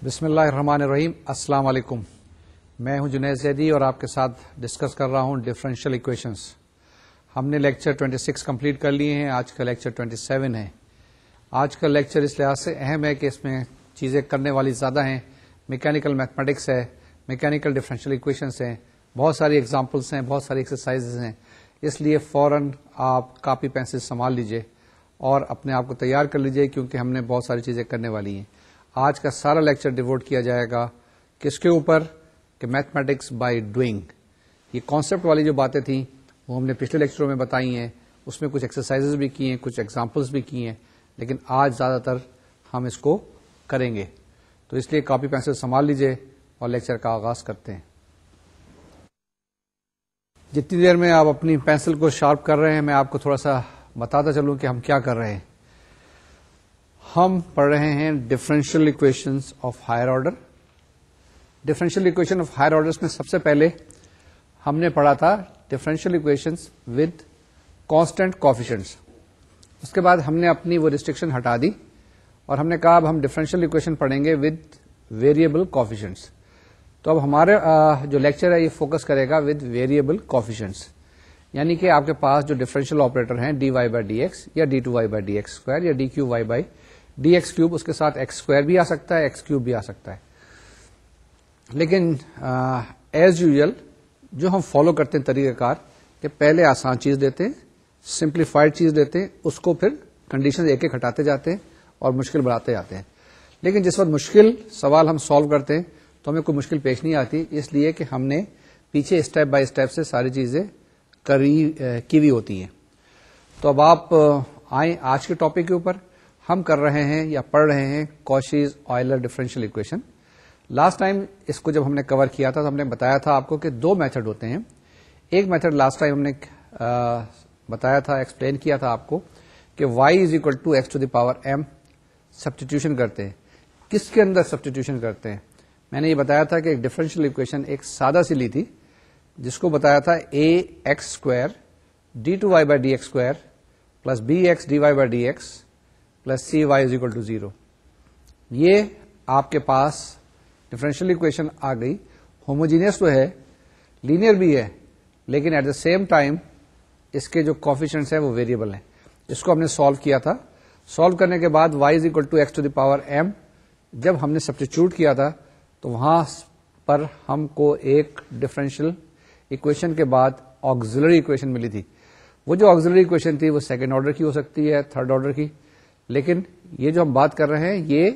بسم اللہ الرحمن الرحیم. السلام علیکم. میں ہوں جنید زیدی اور آپ کے ساتھ ڈسکس کر رہا ہوں ڈفرینشیل ایکویشنز. ہم نے لیکچر 26 کمپلیٹ کر لیے ہیں. آج کا لیکچر 27 ہے. آج کا لیکچر اس لحاظ سے اہم ہے کہ اس میں چیزیں کرنے والی زیادہ ہیں. میکینیکل میتھمیٹکس ہے, میکینیکل ڈفرینشیل ایکویشنز ہیں, بہت ساری ایگزامپلس ہیں, بہت ساری ایکسرسائزز ہیں. اس لیے فوراً آپ کاپی پینسل سنبھال لیجئے اور اپنے آپ کو تیار کر لیجئے, کیونکہ ہم نے بہت ساری چیزیں کرنے والی ہیں. آج کا سارا لیکچر ڈیووٹ کیا جائے گا کس کے اوپر کہ میتھمیٹکس بائی ڈوئنگ. یہ کانسیپٹ والی جو باتیں تھیں وہ ہم نے پچھلے لیکچروں میں بتائی ہیں, اس میں کچھ ایکسرسائزز بھی کی ہیں, کچھ ایگزامپلس بھی کی ہیں, لیکن آج زیادہ تر ہم اس کو کریں گے. تو اس لیے کاپی پینسل سنبھال لیجئے اور لیکچر کا آغاز کرتے ہیں. جتنی دیر میں آپ اپنی پینسل کو شارپ کر رہے ہیں میں آپ کو تھوڑا سا بتاتا چلوں کہ ہم کیا کر رہے ہیں. ہم پڑھ رہے ہیں differential equations of higher order. Differential equation of higher order میں سب سے پہلے ہم نے پڑھا تھا differential equations with constant coefficients. اس کے بعد ہم نے اپنی وہ ریسٹرکشن ہٹا دی اور ہم نے کہا اب ہم ڈفرینشیل ایکویشن پڑھیں گے ود ویریبل کوفیشنٹس. تو اب ہمارے جو لیکچر ہے یہ فوکس کرے گا ود ویریبل کوفیشنٹس, یعنی کہ آپ کے پاس جو ڈفرینشیل آپریٹر ہیں D Y by D X یا D two Y by D x square یا D cube Y by D x cube, اس کے ساتھ ایکس اسکوائر بھی آ سکتا ہے, ایکس کیوب بھی آ سکتا ہے. لیکن ایز یوزل جو ہم فالو کرتے ہیں طریقہ کار کہ پہلے آسان چیز دیتے ہیں, سمپلیفائڈ چیز دیتے ہیں, اس کو پھر کنڈیشن ایک ایک ہٹاتے جاتے ہیں اور مشکل بناتے جاتے ہیں. لیکن جس وقت مشکل سوال ہم سالو کرتے ہیں تو ہمیں کوئی مشکل پیش نہیں آتی, اس لیے کہ ہم نے پیچھے اسٹیپ بائی اسٹیپ سے ساری چیزیں کی ہوئی ہوتی ہیں. تو اب آپ آئیں آج کے ٹاپک کے اوپر. ہم کر رہے ہیں یا پڑھ رہے ہیں Cauchy's Euler differential equation. Last time اس کو جب ہم نے کور کیا تھا تو ہم نے بتایا تھا آپ کو کہ دو میتھڈ ہوتے ہیں. ایک میتھڈ لاسٹ ٹائم ہم نے بتایا تھا, ایکسپلین کیا تھا آپ کو کہ y is equal to x to the power m substitution کرتے ہیں. کس کے اندر سبسٹیٹیوشن کرتے ہیں؟ میں نے یہ بتایا تھا کہ ایک ڈفرینشیل ایکویشن ایک سادہ سی لی تھی جس کو بتایا تھا A X square D two Y by D x square plus B X D Y by D X plus C Y is equal to 0. یہ آپ کے پاس ڈفرینشیل ایکویشن آ گئی. ہوموجینئس تو ہے, لینئر بھی ہے, لیکن ایٹ دا سیم ٹائم اس کے جو کوفیشنٹس ہیں وہ ویریبل ہیں. اس کو ہم نے سالو کیا تھا. سالو کرنے کے بعد y is equal to x to the power m جب ہم نے سبسٹیچیوٹ کیا تھا تو وہاں پر ہم کو ایک ڈفرینشیل ایکویشن کے بعد آکسیلری ایکویشن ملی تھی. وہ جو آکسیلری ایکویشن تھی وہ سیکنڈ آرڈر کی ہو سکتی ہے, تھرڈ آرڈر کی, لیکن یہ جو ہم بات کر رہے ہیں یہ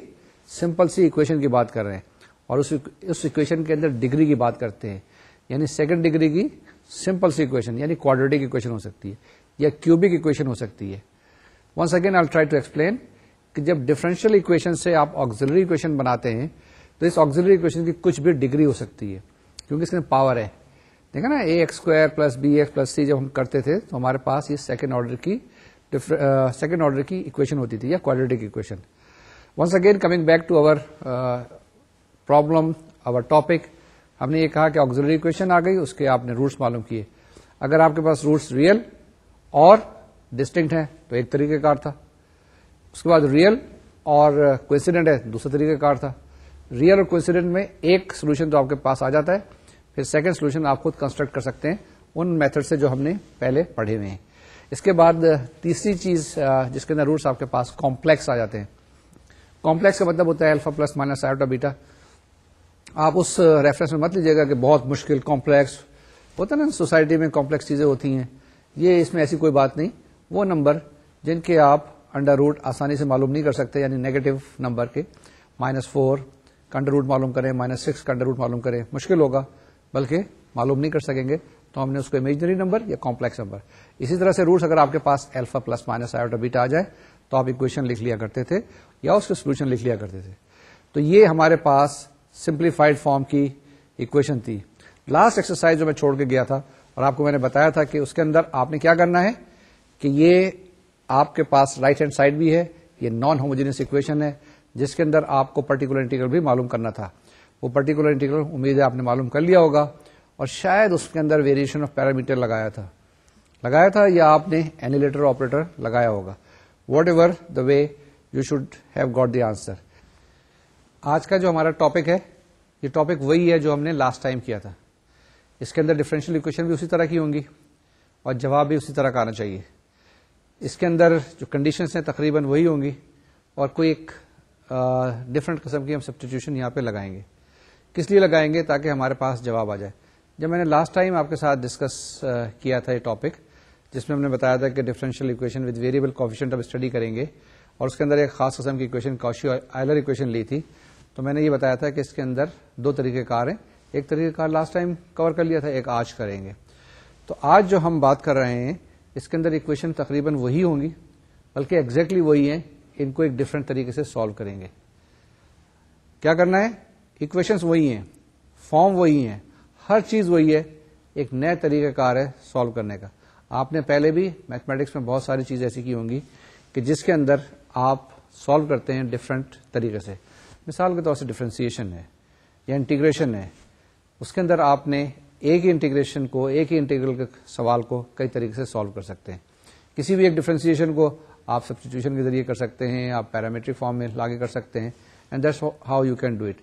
سمپل سی ایکویشن کی بات کر رہے ہیں اور اس ایکویشن کے اندر ڈگری کی بات کرتے ہیں. یعنی سیکنڈ ڈگری کی سمپل سی ایکویشن یعنی کوڈریٹک ایکویشن ہو سکتی ہے یا کیوبک ایکویشن ہو سکتی ہے. Once again I try to explain کہ جب ڈفرینشیل ایکویشن سے آپ آکسیلری ایکویشن بناتے ہیں تو اس آکسیلری ایکویشن کی کچھ بھی ڈگری ہو سکتی ہے کیونکہ اس میں پاور ہے. دیکھا نا, A X square plus B X plus C جب ہم کرتے تھے تو ہمارے پاس یہ سیکنڈ آرڈر کی ایکویشن ہوتی تھی یا quadratic equation. Once again coming back to our problem, our topic, ہم نے یہ کہا کہ آکسیلری ایکویشن آ گئی, اس کے آپ نے روٹس معلوم کیے. اگر آپ کے پاس روٹس ریئل اور ڈسٹنکٹ ہیں تو ایک طریقہ کار تھا. اس کے بعد ریئل اور کوئنسیڈنٹ ہے دوسرا طریقہ کار تھا. ریئل اور کوئنسیڈنٹ میں ایک سولوشن تو آپ کے پاس آ جاتا ہے, پھر سیکنڈ سولوشن آپ خود کنسٹرکٹ کر سکتے ہیں ان میتھڈ سے جو ہم نے پہلے پڑھے ہوئے ہیں. اس کے بعد تیسری چیز جس کے اندر روٹس آپ کے پاس کمپلیکس آ جاتے ہیں. کمپلیکس کا مطلب ہوتا ہے الفا پلس مائنس آئیوٹا بیٹا. آپ اس ریفرنس میں مت لیجیے گا کہ بہت مشکل کمپلیکس ہوتا ہے نا, سوسائٹی میں کمپلیکس چیزیں ہوتی ہیں. یہ اس میں ایسی کوئی بات نہیں. وہ نمبر جن کے آپ انڈر روٹ آسانی سے معلوم نہیں کر سکتے, یعنی نیگیٹو نمبر کے -4 کا انڈر روٹ معلوم کریں, -6 کا انڈر روٹ معلوم کریں, مشکل ہوگا, بلکہ معلوم نہیں کر سکیں گے, تو ہم نے اس کو امیجنری نمبر یا کمپلیکس نمبر. اسی طرح سے روٹس اگر آپ کے پاس alpha plus minus iota beta آ جائے تو آپ ایکویشن لکھ لیا کرتے تھے یا اس کے سولوشن لکھ لیا کرتے تھے. تو یہ ہمارے پاس سمپلیفائڈ فارم کی ایکویشن تھی. لاسٹ ایکسرسائز جو میں چھوڑ کے گیا تھا اور آپ کو میں نے بتایا تھا کہ اس کے اندر آپ نے کیا کرنا ہے کہ یہ آپ کے پاس رائٹ ہینڈ سائڈ بھی ہے, یہ نان ہوموجینس ایکویشن ہے جس کے اندر آپ کو پرٹیکولر انٹیگرل بھی معلوم کرنا تھا. وہ پرٹیکولر انٹیگرل امید ہے آپ نے معلوم کر لیا ہوگا, اور شاید اس کے اندر ویریشن آف پیرامیٹر لگایا تھا یا آپ نے اینیلیٹر آپریٹر لگایا ہوگا. What ever the way you should have got the answer. آج کا جو ہمارا ٹاپک ہے یہ ٹاپک وہی ہے جو ہم نے لاسٹ ٹائم کیا تھا. اس کے اندر ڈفرینشیل اکویشن بھی اسی طرح کی ہوں گی اور جواب بھی اسی طرح کا آنا چاہیے. اس کے اندر جو کنڈیشنز ہیں تقریباً وہی ہوں گی اور کوئی ایک ڈفرینٹ قسم کی ہم سبسٹیٹیوشن یہاں پہ لگائیں گے. کس لیے لگائیں گے؟ تاکہ ہمارے پاس جواب آ جائے. جب میں نے لاسٹ ٹائم آپ کے ساتھ ڈسکس کیا تھا یہ ٹاپک جس میں ہم نے بتایا تھا کہ differential equation with variable coefficient اب اسٹڈی کریں گے اور اس کے اندر ایک خاص قسم کی اکویشن کاشی آئلر اکویشن لی تھی، تو میں نے یہ بتایا تھا کہ اس کے اندر دو طریقہ کار ہیں. ایک طریقہ کار لاسٹ ٹائم کور کر لیا تھا، ایک آج کریں گے. تو آج جو ہم بات کر رہے ہیں اس کے اندر اکویشن تقریباً وہی ہوں گی بلکہ ایگزیکٹلی وہی ہیں. ان کو ایک ڈفرینٹ طریقے سے سالو کریں گے. کیا کرنا ہے؟ اکویشنز وہی ہیں، فارم وہی ہیں، ہر چیز وہی ہے، ایک نئے طریقہ کار ہے سالو کرنے کا. آپ نے پہلے بھی میتھمیٹکس میں بہت ساری چیزیں ایسی کی ہوں گی کہ جس کے اندر آپ سالو کرتے ہیں ڈفرینٹ طریقے سے. مثال کے طور سے ڈفرینسیشن ہے یا انٹیگریشن ہے، اس کے اندر آپ نے ایک ہی انٹیگریشن کو، ایک ہی انٹیگرل کے سوال کو کئی طریقے سے سالو کر سکتے ہیں. کسی بھی ایک ڈفرینسیشن کو آپ سبسٹیٹیوشن کے ذریعے کر سکتے ہیں، آپ پیرامیٹرک فارم میں لاگے کر سکتے ہیں، and that's how you can do it.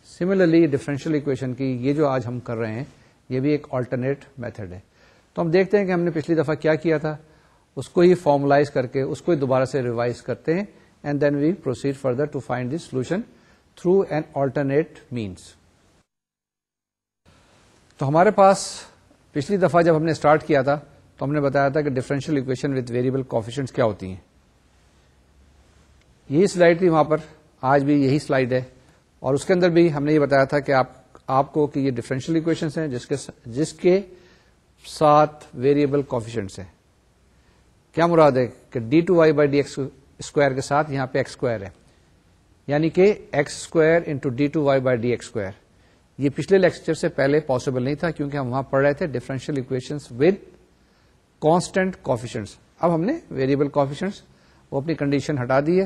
Similarly differential equation کی یہ جو آج ہم کر رہے ہیں یہ بھی ایک آلٹرنیٹ میتھڈ ہے. تو ہم دیکھتے ہیں کہ ہم نے پچھلی دفعہ کیا کیا تھا، اس کو ہی فارملائز کر کے اس کو ہی دوبارہ سے ریوائز کرتے ہیں and then we proceed further to find the solution through an alternate means. تو ہمارے پاس پچھلی دفعہ جب ہم نے اسٹارٹ کیا تھا تو ہم نے بتایا تھا کہ differential equation with variable coefficients کیا ہوتی ہیں. یہی سلائڈ تھی وہاں پر، آج بھی یہی سلائڈ ہے، اور اس کے اندر بھی ہم نے یہ بتایا تھا کہ آپ کو کہ یہ ڈفرینشیل اکویشنز ہیں جس کے ساتھ ویریبل کوفیشینٹس ہیں. کیا مراد ہے کہ d2y by D x square کے ساتھ یہاں پہ ایکس اسکوائر ہے، یعنی کہ x square into d2y by D x square. یہ پچھلے لیکچر سے پہلے پاسبل نہیں تھا کیونکہ ہم وہاں پڑھ رہے تھے differential equations with constant coefficients. اب ہم نے ویریبل کوفیشینٹس وہ اپنی کنڈیشن ہٹا دی ہے.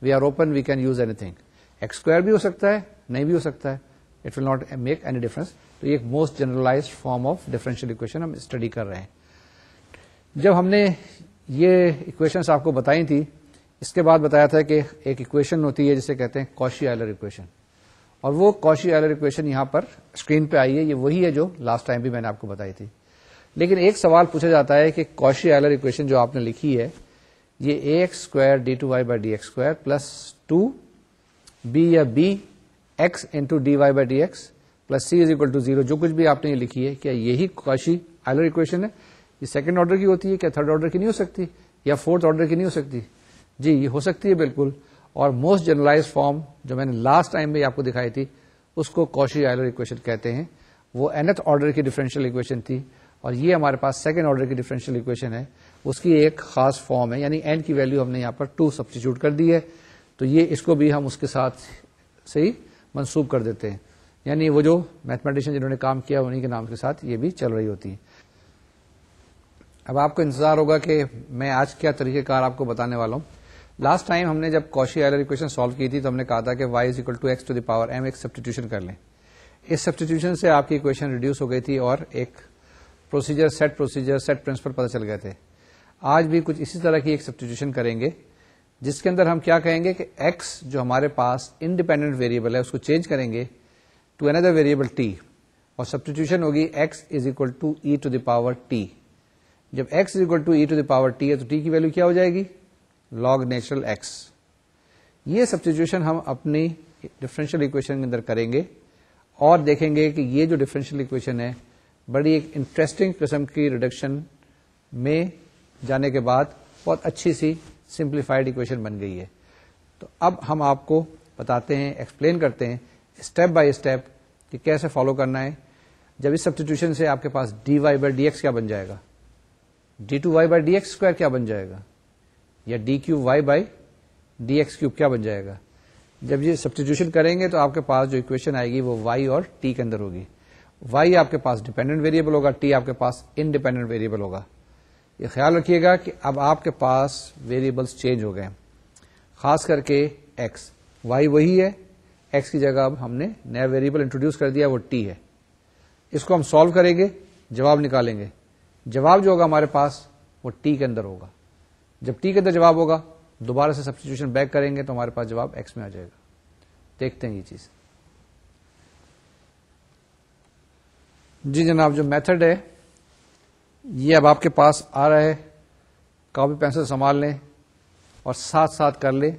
We are open, we can use اینی تھنگ. ایکس اسکوائر بھی ہو سکتا ہے، نہیں بھی ہو سکتا ہے، it will not make any difference. تو یہ ایک most generalised form of differential equation ہم اسٹڈی کر رہے ہیں. جب ہم نے یہ اکویشنز آپ کو بتائی تھی اس کے بعد بتایا تھا کہ ایک اکویشن ہوتی ہے جسے کہتے ہیں کاشی آئلر اکویشن، اور وہ کاشی آئلر اکویشن یہاں پر اسکرین پہ آئی ہے. یہ وہی ہے جو لاسٹ ٹائم بھی میں نے آپ کو بتائی تھی. لیکن ایک سوال پوچھا جاتا ہے کہ کاشی آئلر اکویشن جو آپ نے لکھی ہے یہ A X square D two Y by D x square plus 2b یا b X into D Y by D X plus C is equal to 0 جو کچھ بھی آپ نے یہ لکھی ہے، کیا یہی کاشی آئلر اکویشن ہے؟ یہ سیکنڈ آرڈر کی ہوتی ہے، کیا تھرڈ آرڈر کی نہیں ہو سکتی یا فورتھ آرڈر کی نہیں ہو سکتی؟ جی یہ ہو سکتی ہے بالکل. اور موسٹ جنرلائز فارم جو میں نے لاسٹ ٹائم میں آپ کو دکھائی تھی اس کو کاشی آئلر اکویشن کہتے ہیں. وہ nth آرڈر کی ڈفرینشیل اکویشن تھی اور یہ ہمارے پاس سیکنڈ آرڈر کی ڈفرینشیل اکویشن ہے. اس کی ایک خاص فارم ہے، یعنی n کی ویلو ہم نے یہاں پر 2 سبسٹیچیوٹ کر دی ہے. تو یہ اس کو بھی ہم اس کے ساتھ سے ہی منسوب کر دیتے ہیں، یعنی وہ جو میتھمیٹیشین جنہوں نے کام کیا انہیں کے نام کے ساتھ یہ بھی چل رہی ہوتی ہے. اب آپ کو انتظار ہوگا کہ میں آج کیا طریقہ کار آپ کو بتانے والا ہوں. لاسٹ ٹائم ہم نے جب کاشی آئلر اکویشن سالو کی تھی تو ہم نے کہا تھا کہ y is equal to x to the power m ایک سبسٹیٹیوشن کر لیں. اس سبسٹیٹیوشن سے آپ کی اکویشن ریڈیوس ہو گئی تھی اور ایک سیٹ پرنسپل پتہ چل گئے تھے. آج بھی کچھ اسی طرح کی ایک سبسٹیٹیوشن کریں گے جس کے اندر ہم کیا کہیں گے کہ x جو ہمارے پاس انڈیپینڈنٹ ویریبل ہے اس کو چینج کریں گے ٹو اندر ویریبل t اور سبسٹیٹیوشن ہوگی x is equal to e to the power t. جب x is equal to e to the power t ہے تو t کی ویلو کیا ہو جائے گی؟ log natural x. یہ سبسٹیٹیوشن ہم اپنی ڈفرینشیل اکویشن کے اندر کریں گے اور دیکھیں گے کہ یہ جو ڈفرینشیل اکویشن ہے بڑی ایک انٹرسٹنگ قسم کی ریڈکشن میں جانے کے بعد بہت اچھی سی سمپلیفائڈ اکویشن بن گئی ہے. تو اب ہم آپ کو بتاتے ہیں، ایکسپلین کرتے ہیں اسٹیپ بائی اسٹیپ کہ کیسے فالو کرنا ہے. جب اس سبسٹیٹیوشن سے آپ کے پاس d Y by D x کیا بن جائے گا، d two Y by D x square کیا بن جائے گا، یا D cube Y by D x cube کیا بن جائے گا. جب یہ سبسٹیٹیوشن کریں گے تو آپ کے پاس جو اکویشن آئے گی وہ وائی اور ٹی کے اندر ہوگی. وائی آپ کے پاس ڈیپینڈنٹ ویریبل ہوگا، ٹی آپ کے پاس انڈیپینڈنٹ ویریبل ہوگا. یہ خیال رکھیے گا کہ اب آپ کے پاس ویریبلس چینج ہو گئے، خاص کر کے ایکس. وائی وہی ہے، ایکس کی جگہ اب ہم نے نیا ویریبل انٹروڈیوس کر دیا، وہ ٹی ہے. اس کو ہم سالو کریں گے، جواب نکالیں گے. جواب جو ہوگا ہمارے پاس وہ ٹی کے اندر ہوگا. جب ٹی کے اندر جواب ہوگا دوبارہ سے سبسٹیٹیوشن بیک کریں گے تو ہمارے پاس جواب ایکس میں آ جائے گا. دیکھتے ہیں یہ چیز. جی جناب، جو میتھڈ ہے یہ اب آپ کے پاس آ رہا ہے. کاپی پینسل سنبھال لیں اور ساتھ ساتھ کر لیں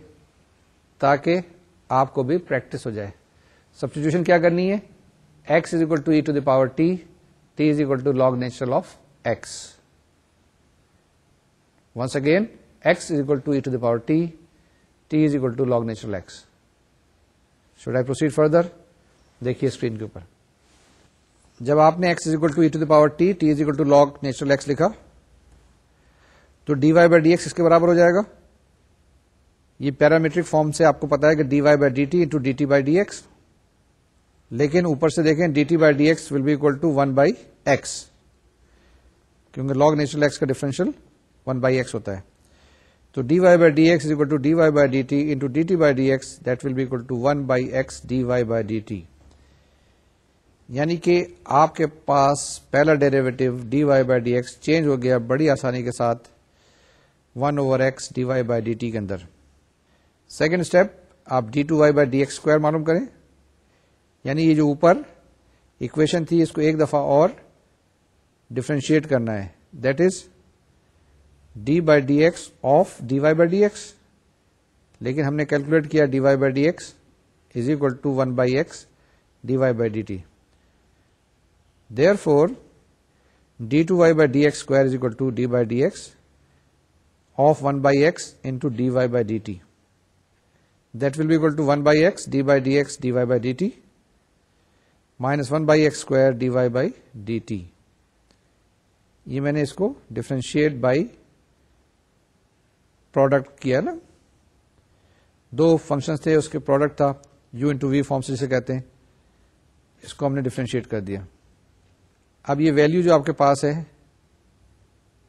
تاکہ آپ کو بھی پریکٹس ہو جائے. سبسٹیٹیوشن کیا کرنی ہے؟ x is equal to e to the power t, t is equal to log natural of x. Once again x is equal to e to the power t, t is equal to log natural x. Should I proceed further? دیکھیے screen کے اوپر. جب آپ نے x is equal to e to the power t, t is equal to log natural x لکھا تو d Y by D x اس کے برابر ہو جائے گا. یہ پیرامیٹرک فارم سے آپ کو پتا ہے کہ d Y by d t into d t by D x, لیکن اوپر سے دیکھیں d t by D x will be equal to 1 by x, کیونکہ لاگ نیچرل ایکس کا ڈفرینشیل 1 بائی ایکس ہوتا ہے. تو d Y by D x is equal to d Y by d t into d t by D x, that will be equal to 1 by x D Y by d t. یعنی کہ آپ کے پاس پہلا derivative d Y by D x change ہو گیا بڑی آسانی کے ساتھ 1 over x D Y by d t کے اندر. سیکنڈ اسٹیپ، آپ d two Y by D x square معلوم کریں. یعنی یہ جو اوپر اکویشن تھی اس کو ایک دفعہ اور ڈفرینشیٹ کرنا ہے. That is d by D x of d Y by D x, لیکن ہم نے کیلکولیٹ کیا d Y by D x is equal to 1 by x D Y by d t. Therefore, d2 y by dx square is equal to d by dx of 1 by x into dy by dt. That will be equal to 1 by x d by dx dy by dt minus 1 by x square dy by dt. یہ میں نے اس کو differentiate by product کیا نا. دو function تھے، اس کے product تھا u انٹو وی فارم سے جسے کہتے ہیں، اس کو ہم نے ڈفرینشیٹ کر دیا. اب یہ ویلیو جو آپ کے پاس ہے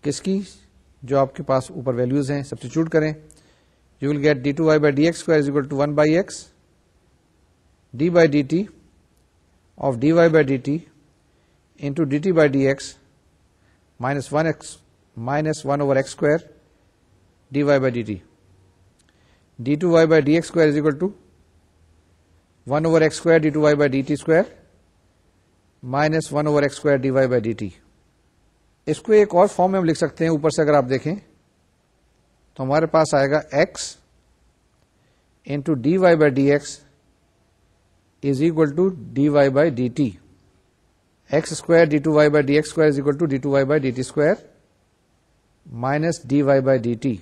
کس کی؟ جو آپ کے پاس اوپر ویلیوز ہیں سبسٹیچیوٹ کریں. You will get d two Y by D x square is equal to 1 by x d by d t of d Y by d t into d t by D x minus 1 over x square d Y by d t. D two Y by D x square is equal to 1 over x square D two Y by d t square minus 1 over x square d Y by d t. اس کو ایک اور form میں ہم لکھ سکتے ہیں. اوپر سے اگر آپ دیکھیں تو ہمارے پاس آئے گا x into D Y by D x is equal to d Y by d t. X square D two Y by D x square is equal to d two Y by d t square minus d Y by d t.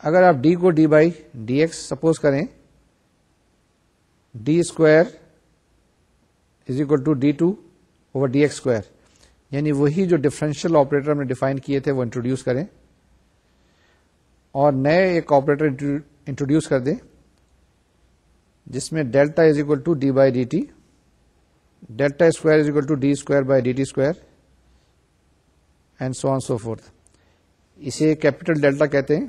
اگر آپ d کو d by D x suppose کریں، d square is equal to d two over d x square, یعنی وہی جو differential operator ہم نے define کیے تھے وہ انٹروڈیوس کریں اور نئے ایک آپریٹر انٹروڈیوس کر دیں جس میں delta is equal to d by d t, delta square is equal to d square by d t square and so on so forth. اسے کیپیٹل ڈیلٹا کہتے ہیں.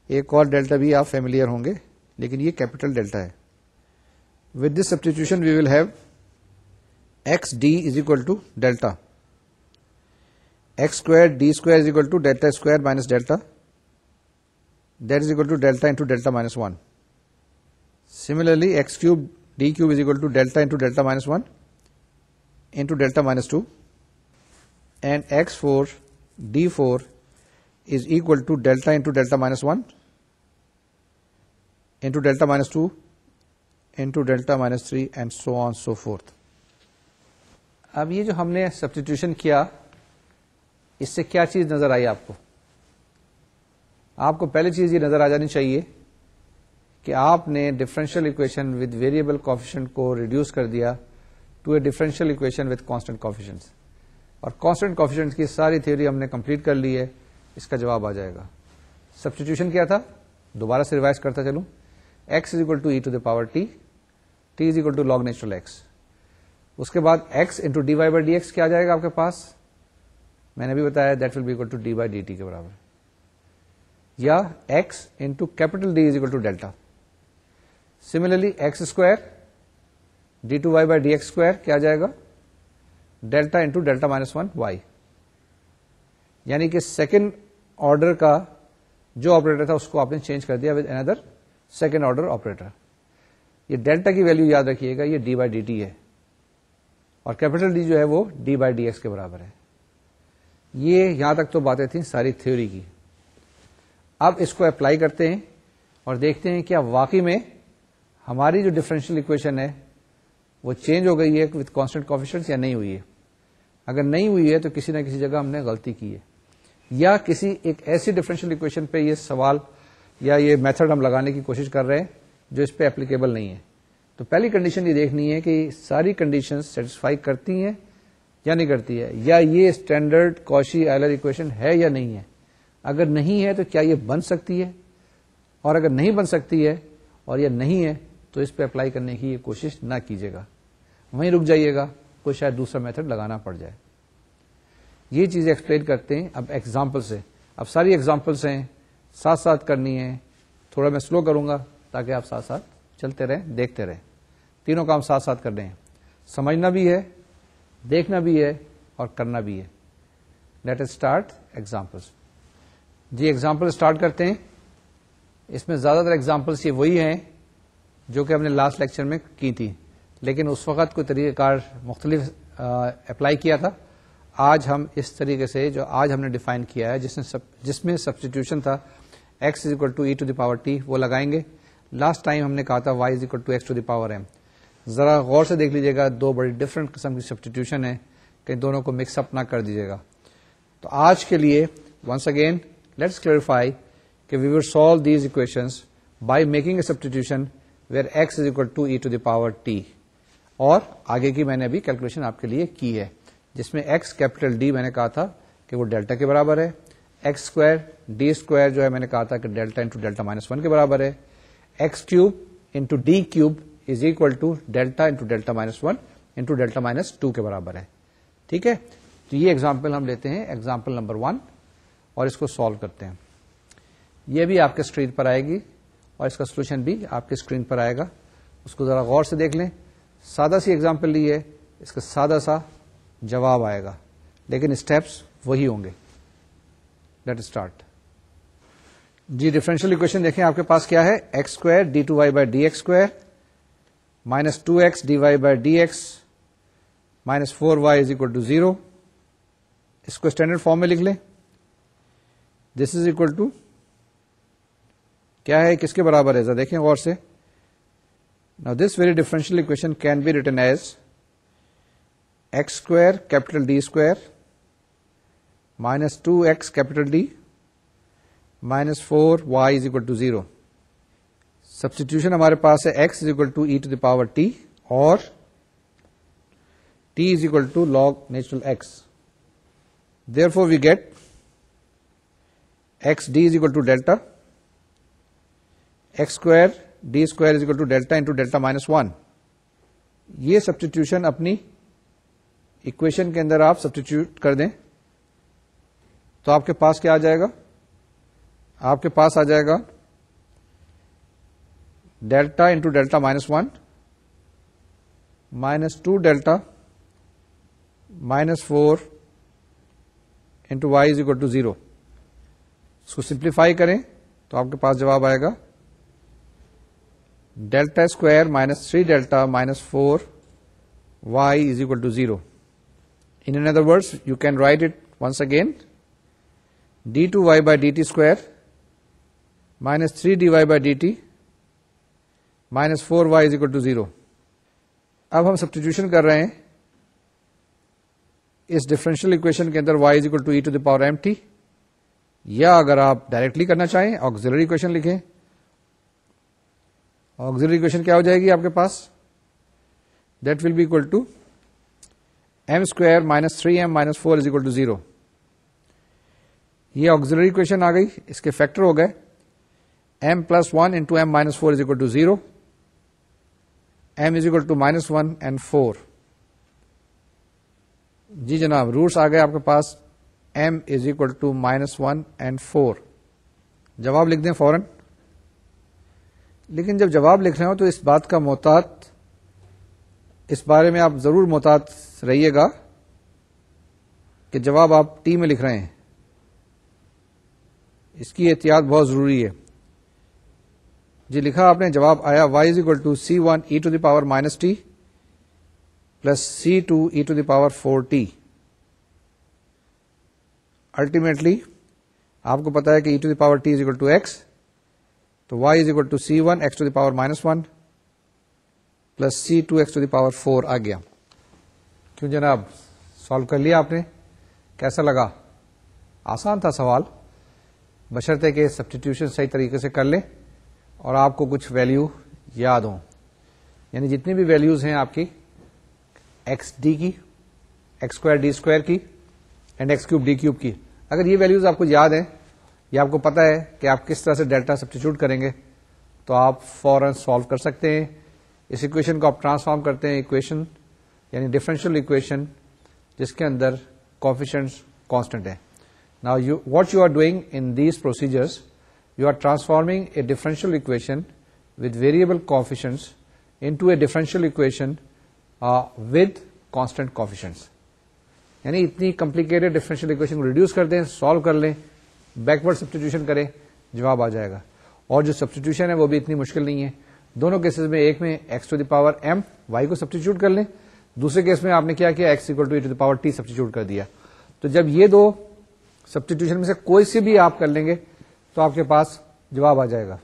ایک اور ڈیلٹا بھی آپ فیملیئر ہوں گے لیکن یہ کیپیٹل ڈیلٹا ہے. With this substitution we will have x d is equal to delta x square d square is equal to delta square minus delta that is equal to delta into delta minus 1. Similarly x cube d cube is equal to delta into delta minus 1 into delta minus 2 and x 4 d 4 is equal to delta into delta minus 1 into delta minus 2 into delta minus 3 and so on so forth. اب یہ جو ہم نے substitution کیا اس سے کیا چیز نظر آئی آپ کو؟ آپ کو پہلی چیز یہ نظر آ جانی چاہیے کہ آپ نے differential equation with variable coefficient کو ریڈیوس کر دیا to a differential equation with constant coefficients, اور کانسٹنٹ کوفیشنٹس کی ساری تھیوری ہم نے کمپلیٹ کر لی ہے. اس کا جواب آ جائے گا. سبسٹیٹیوشن کیا تھا؟ دوبارہ سے ریوائز کرتا چلوں. X is equal to e to the power t, t is equal to log natural x. اس کے بعد x into D Y by D x کیا جائے گا آپ کے پاس؟ میں نے ابھی بتایا that will be equal to d by d t کے برابر، یا x into capital d is equal to delta. Similarly x square D two Y by D x square کیا جائے گا؟ Delta into delta minus 1 y. یعنی کہ second order کا جو آپریٹر تھا اس کو آپ نے چینج کر دیا with another second order operator. یہ ڈیلٹا کی ویلو یاد رکھیے گا، یہ ڈی بائی ڈی ٹی ہے، اور کیپٹل ڈی جو ہے وہ ڈی بائی ڈی ایکس کے برابر ہے. یہ یہاں تک تو باتیں تھیں ساری تھیوری کی. اب اس کو اپلائی کرتے ہیں اور دیکھتے ہیں کیا واقعی میں ہماری جو ڈفرینشیل اکویشن ہے وہ چینج ہو گئی ہے وتھ کانسٹنٹ کوفیشنٹس یا نہیں ہوئی ہے. اگر نہیں ہوئی ہے تو کسی نہ کسی جگہ ہم نے غلطی کی ہے، یا کسی ایک ایسی ڈفرینشیل اکویشن پہ یہ سوال یا یہ میتھڈ ہم لگانے کی کوشش کر رہے ہیں جو اس پہ اپلیکیبل نہیں ہے. تو پہلی کنڈیشن یہ دیکھنی ہے کہ ساری کنڈیشنز سیٹسفائی کرتی ہیں یا نہیں کرتی ہے، یا یہ اسٹینڈرڈ کوشی آئلر اکویشن ہے یا نہیں ہے. اگر نہیں ہے تو کیا یہ بن سکتی ہے، اور اگر نہیں بن سکتی ہے اور یہ نہیں ہے تو اس پہ اپلائی کرنے کی کوشش نہ کیجیے گا، وہیں رک جائیے گا، کوئی شاید دوسرا میتھڈ لگانا پڑ جائے. یہ چیزیں ایکسپلین کرتے ہیں اب ایگزامپل سے. اب ساری ایگزامپلس ہیں، ساتھ ساتھ کرنی ہے. تھوڑا میں سلو کروں گا تاکہ آپ ساتھ ساتھ چلتے رہیں، دیکھتے رہیں. تینوں کام ساتھ ساتھ کرنے ہیں، سمجھنا بھی ہے، دیکھنا بھی ہے اور کرنا بھی ہے. Let us start examples. جی ایگزامپل اسٹارٹ کرتے ہیں. اس میں زیادہ تر ایگزامپلس یہ وہی ہیں جو کہ ہم نے لاسٹ لیکچر میں کی تھی، لیکن اس وقت کوئی طریقہ کار مختلف اپلائی کیا تھا. آج ہم اس طریقے سے جو آج ہم نے ڈیفائن کیا ہے جس میں سبسٹیٹیوشن تھا x is equal to e to the power t, وہ لگائیں گے. لاسٹ ٹائم ہم نے کہا تھا y is equal to x to the power m. ذرا غور سے دیکھ لیجیے گا، دو بڑی ڈفرنٹ قسم کی سبسٹیٹیوشن ہے، کہ دونوں کو مکس اپ نہ کر دیجیے گا. تو آج کے لیے ونس اگین لیٹس کلیئرفائی کہ we will solve these equations by making a substitution where x is equal to e to the power t. اور آگے کی میں نے ابھی کیلکولیشن آپ کے لیے کی ہے، جس میں x کیپٹل ڈی میں نے کہا تھا کہ وہ ڈیلٹا کے برابر ہے، ایکس اسکوائر ڈی اسکوائر جو ہے میں نے کہا تھا کہ ڈیلٹا انٹو ڈیلٹا مائنس 1 کے برابر ہے، x cube into d cube is equal to delta into delta minus 1 into delta minus 2 کے برابر ہے. ٹھیک ہے، تو یہ ایگزامپل ہم لیتے ہیں، ایگزامپل نمبر 1، اور اس کو سالو کرتے ہیں. یہ بھی آپ کے اسکرین پر آئے گی اور اس کا سولوشن بھی آپ کے اسکرین پر آئے گا. اس کو ذرا غور سے دیکھ لیں. سادہ سی ایگزامپل لی ہے، اس کا سادہ سا جواب آئے گا، لیکن اسٹیپس وہی ہوں گے. Let start. جی ڈفرینشیل اکویشن دیکھیں آپ کے پاس کیا ہے، x square D two Y by D x square minus 2x d Y by D x minus 4y is equal to 0. اس کو اسٹینڈرڈ فارم میں لکھ لیں. دس از اکول ٹو کیا ہے، کس کے برابر ہے، ذرا دیکھیں غور سے. Now this very differential equation can be written as x square capital D square minus 2x capital D minus 4y is equal to 0. Substitution ہمارے پاس ہے x is equal to e to the power t اور t is equal to log natural x. Therefore we get x d is equal to delta x square d square is equal to delta into delta minus 1. یہ substitution اپنی equation کے اندر آپ substitute کر دیں تو آپ کے پاس کیا آ جائے گا، آپ کے پاس آ جائے گا delta into delta minus 1 minus 2 delta minus 4 into y is equal to 0. اس کو سمپلیفائی کریں تو آپ کے پاس جواب آئے گا delta square minus 3 delta minus 4 y is equal to 0. In other words, you can write it once again. d2y by dt square minus 3dy by dt minus 4y is equal to 0. اب ہم substitution کر رہے ہیں اس differential equation کے اندر y is equal to e to the power mt، یا اگر آپ directly کرنا چاہیں آکسیلری اکویشن لکھیں. آکسیلری اکویشن کیا ہو جائے گی آپ کے پاس، that will be equal to m square minus 3m minus 4 is equal to 0. یہ آکسیلری اکویشن آ گئی، اس کے فیکٹر ہو گئے m plus 1 into m minus 4 is equal to 0، m is equal to minus 1 and 4. جی جناب روٹس آ گئے آپ کے پاس m is equal to minus 1 and 4. جواب لکھ دیں فوراً. لیکن جب جواب لکھ رہے ہو تو اس بات کا محتاط، اس بارے میں آپ ضرور محتاط رہیے گا کہ جواب آپ ٹی میں لکھ رہے ہیں. اس کی احتیاط بہت ضروری ہے. جی لکھا آپ نے, جواب آیا y is equal to C1 e to the power minus t plus C2 e to the power 4t. Ultimately آپ کو پتا ہے کہ e to the power t is equal to x, تو y is equal to C1 x to the power minus 1 plus C2 x to the power 4 آ گیا. کیوں جناب, سالو کر لیا آپ نے, کیسا لگا؟ آسان تھا سوال, بشرطے کہ سبسٹیٹیوشن صحیح طریقے سے کر لیں اور آپ کو کچھ ویلیو یاد ہوں. یعنی جتنی بھی ویلیوز ہیں آپ کی ایکس ڈی کی, ایکس اسکوائر ڈی اسکوائر کی and x cube d cube کی, اگر یہ ویلیوز آپ کو یاد ہیں یا آپ کو پتا ہے کہ آپ کس طرح سے ڈیلٹا سبسٹیٹیوٹ کریں گے تو آپ فوراً سالو کر سکتے ہیں. اس اکویشن کو آپ ٹرانسفارم کرتے ہیں اکویشن یعنی ڈفرینشیل اکویشن جس کے اندر کوفیشینٹس کانسٹنٹ ہے. Now what you are doing in these procedures, you are transforming a differential equation with variable coefficients into a differential equation with constant coefficients. یعنی اتنی کمپلیکیٹڈ ڈفرینشیل اکویشن کو reduce کر دیں, solve کر لیں, backward substitution کریں, جواب آ جائے گا. اور جو سبسٹیٹیوشن ہے وہ بھی اتنی مشکل نہیں ہے. دونوں کیسز میں, ایک میں x to the power m y کو سبسٹیٹیوٹ کر لیں, دوسرے کیس میں آپ نے کیا کیا, x equal to e to the power t substitute کر دیا. تو جب یہ دو سبسٹیٹیوشن میں سے کوئی سی بھی آپ کر لیں گے تو آپ کے پاس جواب آ جائے گا.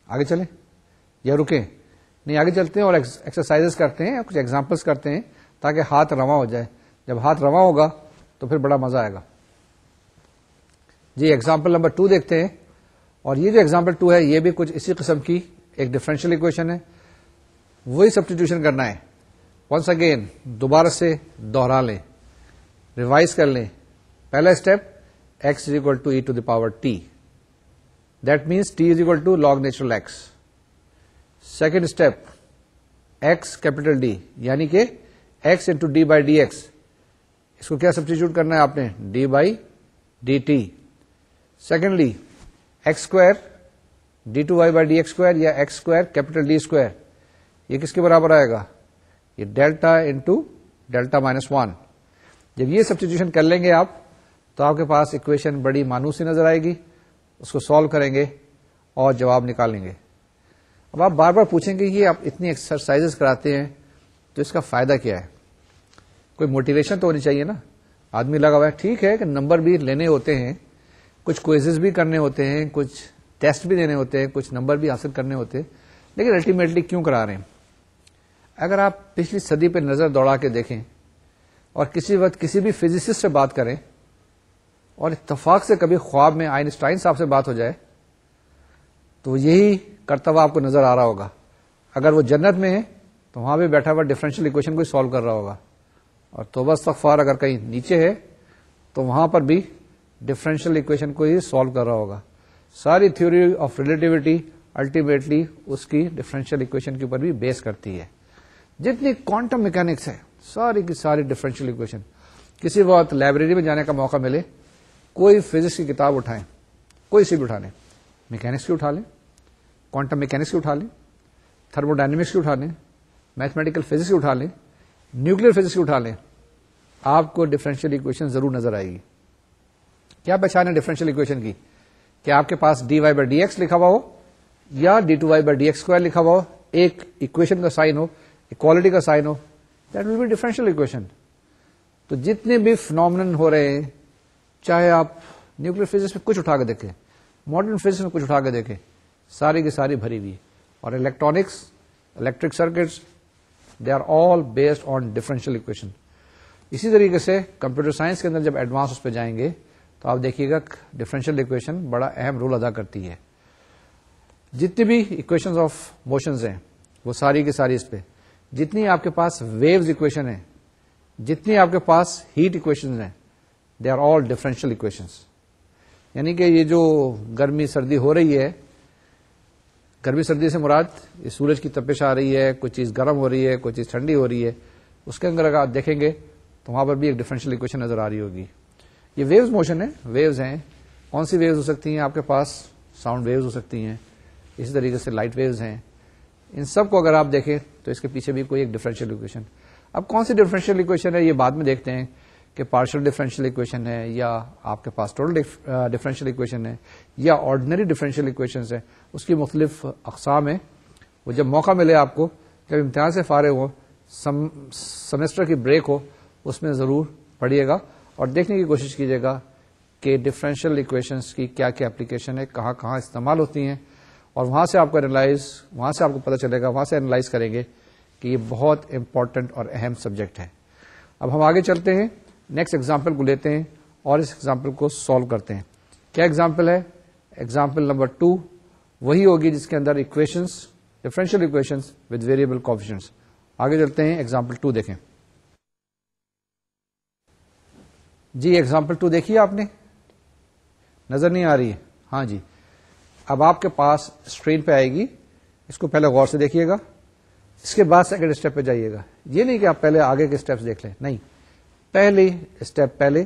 آگے چلیں یا رکیں؟ نہیں, آگے چلتے ہیں اور ایکسرسائز کرتے ہیں, کچھ ایگزامپلس کرتے ہیں تاکہ ہاتھ رواں ہو جائے. جب ہاتھ رواں ہوگا تو پھر بڑا مزہ آئے گا. جی ایگزامپل نمبر 2 دیکھتے ہیں, اور یہ جو ایگزامپل 2 ہے یہ بھی کچھ اسی قسم کی ایک ڈفرینشیل اکویشن ہے. وہی سبسٹیٹیوشن کرنا ہے. ونس اگین دوبارہ سے دوہرا لیں, ریوائز کر لیں. پہلا step x is equal to e to the power t, that means t is equal to log natural x. Second step x capital d یعنی کہ x into d by D x, اس کو کیا substitute کرنا ہے آپ نے, d by d t. Secondly x square D two Y by D x square یا x square capital d square, یہ کس کے برابر آئے گا, یہ ڈیلٹا انٹو ڈیلٹا مائنس 1. جب یہ سبسٹیٹیوشن کر لیں گے آپ تو آپ کے پاس اکویشن بڑی مانوسی نظر آئے گی. اس کو سالو کریں گے اور جواب نکالیں گے. اب آپ بار بار پوچھیں گے یہ آپ اتنی ایکسرسائز کراتے ہیں تو اس کا فائدہ کیا ہے؟ کوئی موٹیویشن تو ہونی چاہیے نا. آدمی لگا ہوا ہے, ٹھیک ہے کہ نمبر بھی لینے ہوتے ہیں, کچھ کوئزز بھی کرنے ہوتے ہیں, کچھ ٹیسٹ بھی دینے ہوتے ہیں, کچھ نمبر بھی حاصل کرنے ہوتے ہیں, لیکن الٹیمیٹلی کیوں کرا رہے ہیں؟ اگر آپ پچھلی صدی پہ نظر دوڑا کے دیکھیں اور کسی وقت کسی بھی فزسسٹ سے بات کریں اور اتفاق سے کبھی خواب میں آئنسٹائن صاحب سے بات ہو جائے تو یہی کرتا ہوا آپ کو نظر آ رہا ہوگا. اگر وہ جنت میں ہے تو وہاں بھی بیٹھا ہوا ڈفرینشیل اکویشن کو سالو کر رہا ہوگا, اور توبہ استغفار اگر کہیں نیچے ہے تو وہاں پر بھی ڈفرینشیل اکویشن کو ہی سالو کر رہا ہوگا. ساری تھیوری آف ریلیٹیوٹی الٹیمیٹلی اس کی ڈفرینشیل اکویشن کے اوپر بھی بیس کرتی ہے. جتنی کوانٹم میکینکس ہے ساری کی ساری ڈفرینشیل اکویشن. کسی وقت لائبریری میں جانے کا موقع ملے, کوئی فزکس کی کتاب اٹھائیں, کوئی سی بھی اٹھا لیں, میکینکس کی اٹھا لیں, کوانٹم میکینکس کی اٹھا لیں, تھرمو ڈائنمکس کی اٹھا لیں, میتھمیٹیکل فزکس کی اٹھا لیں, نیوکلیر فزکس کی اٹھا لیں, آپ کو ڈفرینشیل اکویشن ضرور نظر آئے گی. کیا پہچان ہے ڈفرینشیل اکویشن کی؟ کہ آپ کے پاس d Y by D x لکھا ہوا ہو یا D two Y by D x square لکھا ہوا ہو, ایک اکویشن کا سائن ہو, اکوالٹی کا سائن ہو, that will be differential equation. تو جتنے بھی فنومینن ہو رہے ہیں, چاہے آپ نیوکلیر فزکس میں کچھ اٹھا کے دیکھیں, ماڈرن فزکس میں کچھ اٹھا کے دیکھیں, ساری کی ساری بھری ہوئی. اور electronics, electric circuits, they are all based on differential equation. اسی طریقے سے کمپیوٹر سائنس کے اندر جب ایڈوانس اس پہ جائیں گے تو آپ دیکھیے گا ڈفرینشیل اکویشن بڑا اہم رول ادا کرتی ہے. جتنی بھی اکویشنز آف موشنز ہیں وہ ساری کی ساری اس پہ. جتنی آپ کے پاس ویوز اکویشن ہیں, جتنی آپ کے پاس ہیٹ اکویشنز ہیں, they are all differential equations. یعنی کہ یہ جو گرمی سردی ہو رہی ہے, گرمی سردی سے مراد یہ سورج کی تپش آ رہی ہے, کوئی چیز گرم ہو رہی ہے, کوئی چیز ٹھنڈی ہو رہی ہے, اس کے اندر اگر آپ دیکھیں گے تو وہاں پر بھی ایک ڈفرینشیل اکویشن نظر آ رہی ہوگی. یہ ویوز موشن ہے, ویوز ہیں. کون سی ویوز ہو سکتی ہیں آپ کے پاس؟ ساؤنڈ ویوز ہو سکتی ہیں, اسی طریقے سے لائٹ ویوز ہیں. ان سب کو اگر آپ دیکھیں تو اس کے پیچھے بھی کوئی ایک ڈفرینشیل اکویشن. اب کون سی ڈفرینشیل اکویشن ہے یہ بعد میں دیکھتے ہیں, کہ پارشل ڈفرینشیل اکویشن ہے یا آپ کے پاس ٹوٹل ڈفرینشیل اکویشن ہے یا آرڈنری ڈفرینشیل اکویشنز ہیں، اس کی مختلف اقسام ہیں. وہ جب موقع ملے آپ کو، جب امتحان سے فارغ ہو، سیمسٹر کی بریک ہو، اس میں ضرور پڑھیے گا اور دیکھنے کی کوشش کیجیے گا کہ ڈفرینشیل اکویشنز کی کیا کیا اپلیکیشن ہے، کہاں کہاں استعمال ہوتی ہیں، اور وہاں سے آپ کو پتہ چلے گا، وہاں سے اینالائز کریں گے کہ یہ بہت امپورٹنٹ اور اہم سبجیکٹ ہے. اب ہم آگے چلتے ہیں، نیکسٹ ایگزامپل کو لیتے ہیں اور اس ایگزامپل کو سالو کرتے ہیں. کیا ایگزامپل ہے؟ ایگزامپل نمبر 2 وہی ہوگی جس کے اندر equations, differential equations with variable coefficients. آگے چلتے ہیں، ایگزامپل 2 دیکھیں. جی ایگزامپل 2 دیکھیے، آپ نے نظر نہیں آ رہی ہے؟ ہاں جی. اب آپ کے پاس اسکرین پہ آئے گی، اس کو پہلے غور سے دیکھیے گا، اس کے بعد سیکنڈ اسٹیپ پہ جائیے گا. یہ نہیں کہ آپ پہلے آگے کے اسٹیپس دیکھ لیں، نہیں، پہلی اسٹیپ پہلے،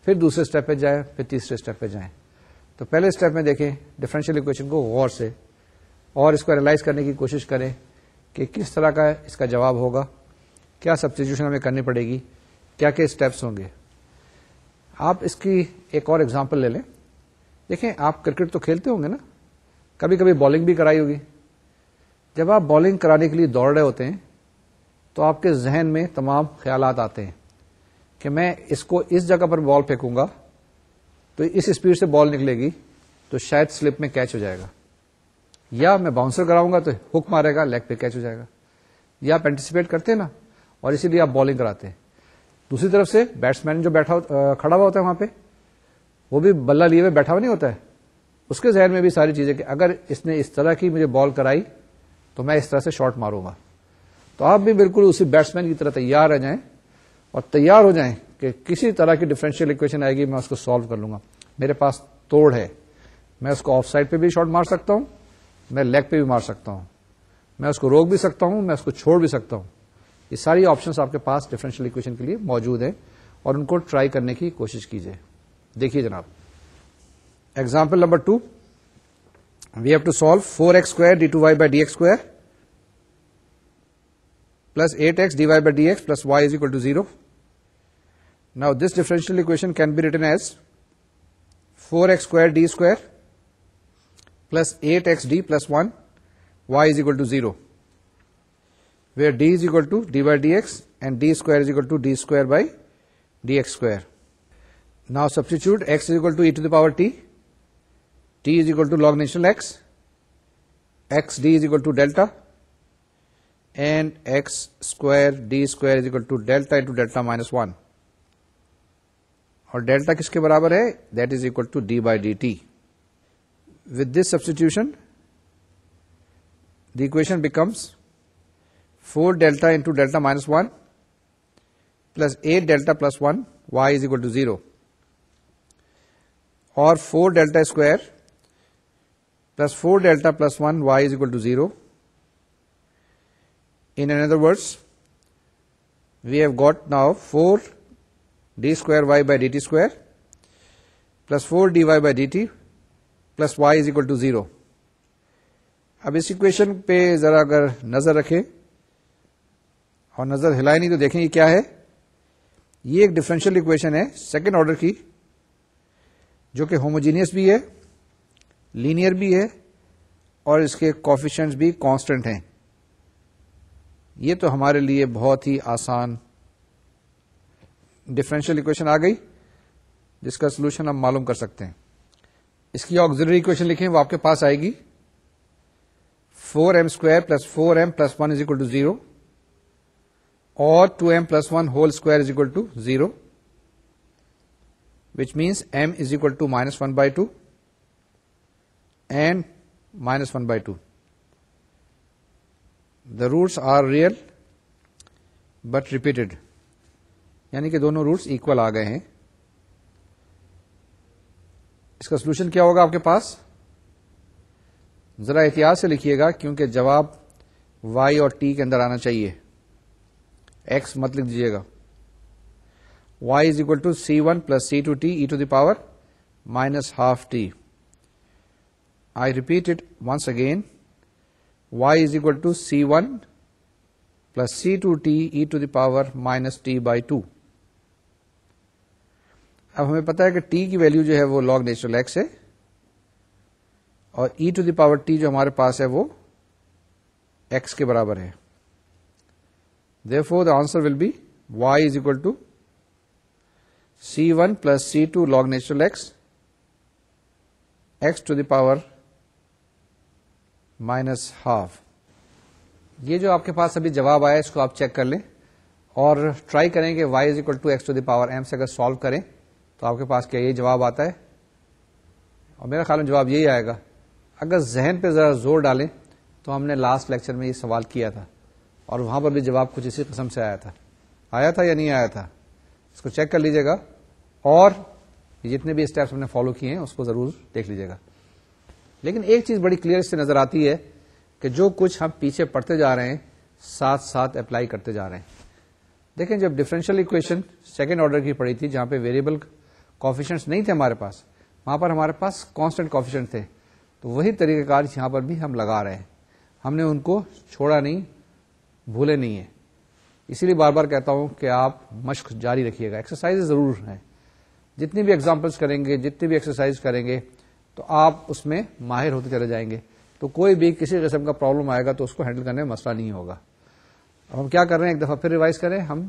پھر دوسرے اسٹیپ پہ جائیں، پھر تیسرے اسٹیپ پہ جائیں. تو پہلے اسٹیپ میں دیکھیں ڈفرینشیل اکویشن کو غور سے اور اس کو اینالائز کرنے کی کوشش کریں کہ کس طرح کا اس کا جواب ہوگا، کیا سبسٹیٹیوشن ہمیں کرنی پڑے گی، کیا کیا اسٹیپس ہوں گے. آپ اس کی ایک اور ایگزامپل لے لیں. دیکھیں آپ کرکٹ تو کھیلتے ہوں گے نا، کبھی کبھی بالنگ بھی کرائی ہوگی. جب آپ بالنگ کرانے کے لیے دوڑ رہے ہوتے ہیں تو آپ کے ذہن میں تمام خیالات آتے ہیں کہ میں اس کو اس جگہ پر بال پھینکوں گا تو اس اسپیڈ سے بال نکلے گی تو شاید سلپ میں کیچ ہو جائے گا، یا میں باؤنسر کراؤں گا تو ہک مارے گا، لیگ پہ کیچ ہو جائے گا. یا آپ اینٹیسپیٹ کرتے ہیں نا، اور اسی لیے آپ بالنگ کراتے ہیں. دوسری طرف سے بیٹسمین جو کھڑا ہوا ہوتا ہے وہاں پہ، وہ بھی بلہ لیے ہوئے بیٹھا ہوا نہیں ہوتا ہے، اس کے ذہن میں بھی ساری چیزیں کہ اگر اس نے اس طرح کی مجھے بال کرائی تو میں اس طرح سے شاٹ ماروں گا. تو آپ بھی بالکل اسی بیٹسمین کی طرح تیار رہ جائیں اور تیار ہو جائیں کہ کسی طرح کی ڈفرینشیل اکویشن آئے گی میں اس کو سالو کر لوں گا. میرے پاس توڑ ہے، میں اس کو آف سائڈ پہ بھی شاٹ مار سکتا ہوں، میں لیگ پہ بھی مار سکتا ہوں، میں اس کو روک بھی سکتا ہوں، میں اس کو چھوڑ بھی سکتا ہوں. یہ ساری آپشنس آپ کے پاس ڈفرینشیل اکویشن کے لیے موجود ہیں اور ان کو ٹرائی کرنے کی کوشش کیجیے. دیکھیے جناب، example number 2 we have to solve 4x square d2y by dx square plus 8x dy by dx plus y is equal to 0. Now this differential equation can be written as 4x square d square plus 8x d plus 1 y is equal to 0, where d is equal to d by dx and d square is equal to d square by dx square. Now substitute x is equal to e to the power t is equal to log natural x d is equal to delta, and x square d square is equal to delta into delta minus 1. اور delta کس کے برابر ہے؟ That is equal to d by d t. With this substitution the equation becomes 4 delta into delta minus 1 plus 8 delta plus 1 y is equal to 0, اور 4 delta square plus 4 delta plus 1 y is equal to 0. In other words, we have got now 4 d square y by dt square plus 4 dy by dt plus y is equal to 0. اب اس equation پہ ذرا اگر نظر رکھیں اور نظر ہلائے نہیں تو دیکھیں یہ کیا ہے. یہ ایک ڈفرینشیل اکویشن ہے سیکنڈ آرڈر کی، جو کہ ہوموجینئس بھی ہے، لینئر بھی ہے، اور اس کے کوفیشنٹس بھی کانسٹنٹ ہیں. یہ تو ہمارے لیے بہت ہی آسان ڈفرینشیل اکویشن آ گئی جس کا سولوشن ہم معلوم کر سکتے ہیں. اس کی آکسیلری اکویشن لکھیں، وہ آپ کے پاس آئے گی 4m square plus 4m plus 1 is equal to 0, or 2m plus 1 whole square is equal to 0, which means m is equal to minus 1 by 2 and minus 1 by 2. The roots are real but repeated, یعنی کہ دونوں roots equal آ گئے ہیں. اس کا solution کیا ہوگا آپ کے پاس؟ ذرا احتیاط سے لکھیے گا کیونکہ جواب y اور t کے اندر آنا چاہیے، x مت لکھ دیجیے گا. y is equal to c1 plus c2t e to the power minus half t. I repeat it once again. Y is equal to c1 plus c2t e to the power minus t by 2. اب ہمیں پتا ہے کہ T کی value جو ہے وہ log natural x ہے, اور ای ٹو دی پاور ٹی جو ہمارے پاس ہے وہ ایکس کے برابر ہے. Therefore, the answer will be y is equal to C1 plus C2 log natural x to the power minus half. یہ جو آپ کے پاس ابھی جواب آیا اس کو آپ چیک کر لیں اور ٹرائی کریں کہ y is equal to x to the power m سے اگر سالو کریں تو آپ کے پاس کیا یہ جواب آتا ہے, اور میرا خیال میں جواب یہی آئے گا. اگر ذہن پہ ذرا زور ڈالیں تو ہم نے لاسٹ لیکچر میں یہ سوال کیا تھا اور وہاں پر بھی جواب کچھ اسی قسم سے آیا تھا یا نہیں آیا تھا, اس کو چیک کر لیجیے گا اور جتنے بھی اسٹیپس ہم نے فالو کیے ہیں اس کو ضرور دیکھ لیجیے گا. لیکن ایک چیز بڑی کلیئر اس سے نظر آتی ہے کہ جو کچھ ہم پیچھے پڑھتے جا رہے ہیں ساتھ ساتھ اپلائی کرتے جا رہے ہیں. دیکھیں جب ڈفرینشیل اکویشن سیکنڈ آرڈر کی پڑی تھی جہاں پہ ویریبل کوفیشنٹس نہیں تھے ہمارے پاس, وہاں پر ہمارے پاس کانسٹنٹ کوفیشنٹ تھے, تو وہی طریقہ کار یہاں پر بھی ہم لگا رہے ہیں. ہم نے ان کو چھوڑا نہیں, بھولے نہیں ہیں. اسی لیے بار بار کہتا ہوں کہ آپ مشق جاری رکھیے گا, ایکسرسائز ضرور ہیں. جتنی بھی ایگزامپلس کریں گے, جتنی بھی ایکسرسائز کریں گے تو آپ اس میں ماہر ہوتے چلے جائیں گے, تو کوئی بھی کسی قسم کا پرابلم آئے گا تو اس کو ہینڈل کرنے میں مسئلہ نہیں ہوگا. اب ہم کیا کر رہے ہیں, ایک دفعہ پھر ریوائز کریں. ہم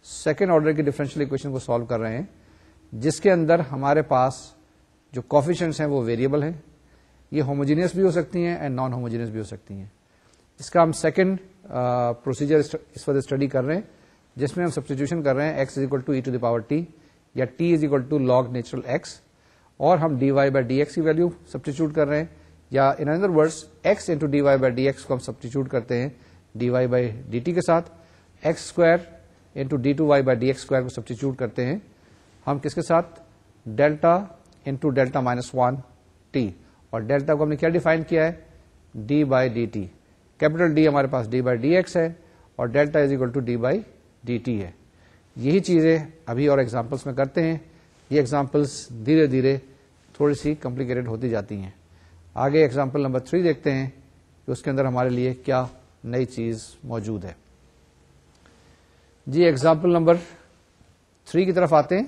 سیکنڈ آرڈر کی ڈفرینشیل اکویشن کو سالو کر رہے ہیں جس کے اندر ہمارے پاس جو کوفیشنٹس ہیں وہ ویریبل ہیں. یہ ہوموجینئس بھی ہو سکتی ہیں اینڈ نان ہوموجینئس بھی ہو سکتی ہیں. اس کا ہم سیکنڈ پروسیجر اس وقت اسٹڈی کر رہے ہیں جس میں ہم سبسٹیٹیوشن کر رہے ہیں x is equal to e to the power t یا t is equal to log natural x, اور ہم dy بائی ڈی ایکس کی ویلو سبسٹیچیوٹ کر رہے ہیں, یا in other words x into D Y by D x کو ہم سبسٹیچیوٹ کرتے ہیں D Y by d t کے ساتھ, x square into d two Y by D x square کو سبسٹیچیوٹ کرتے ہیں ہم کس کے ساتھ, delta into delta minus 1 t, اور ڈیلٹا کو ہم نے کیا ڈیفائن کیا ہے, d by d t. Capital d ہمارے پاس ڈی بائی ڈی ایکس ہے اور delta is equal to d by d t ہے. یہی چیزیں ابھی اور ایگزامپلس میں کرتے ہیں. یہ ایگزامپلس دھیرے دھیرے تھوڑی سی کمپلیکیٹڈ ہوتی جاتی ہیں. آگے ایگزامپل نمبر 3 دیکھتے ہیں کہ اس کے اندر ہمارے لیے کیا نئی چیز موجود ہے. جی ایگزامپل نمبر 3 کی طرف آتے ہیں.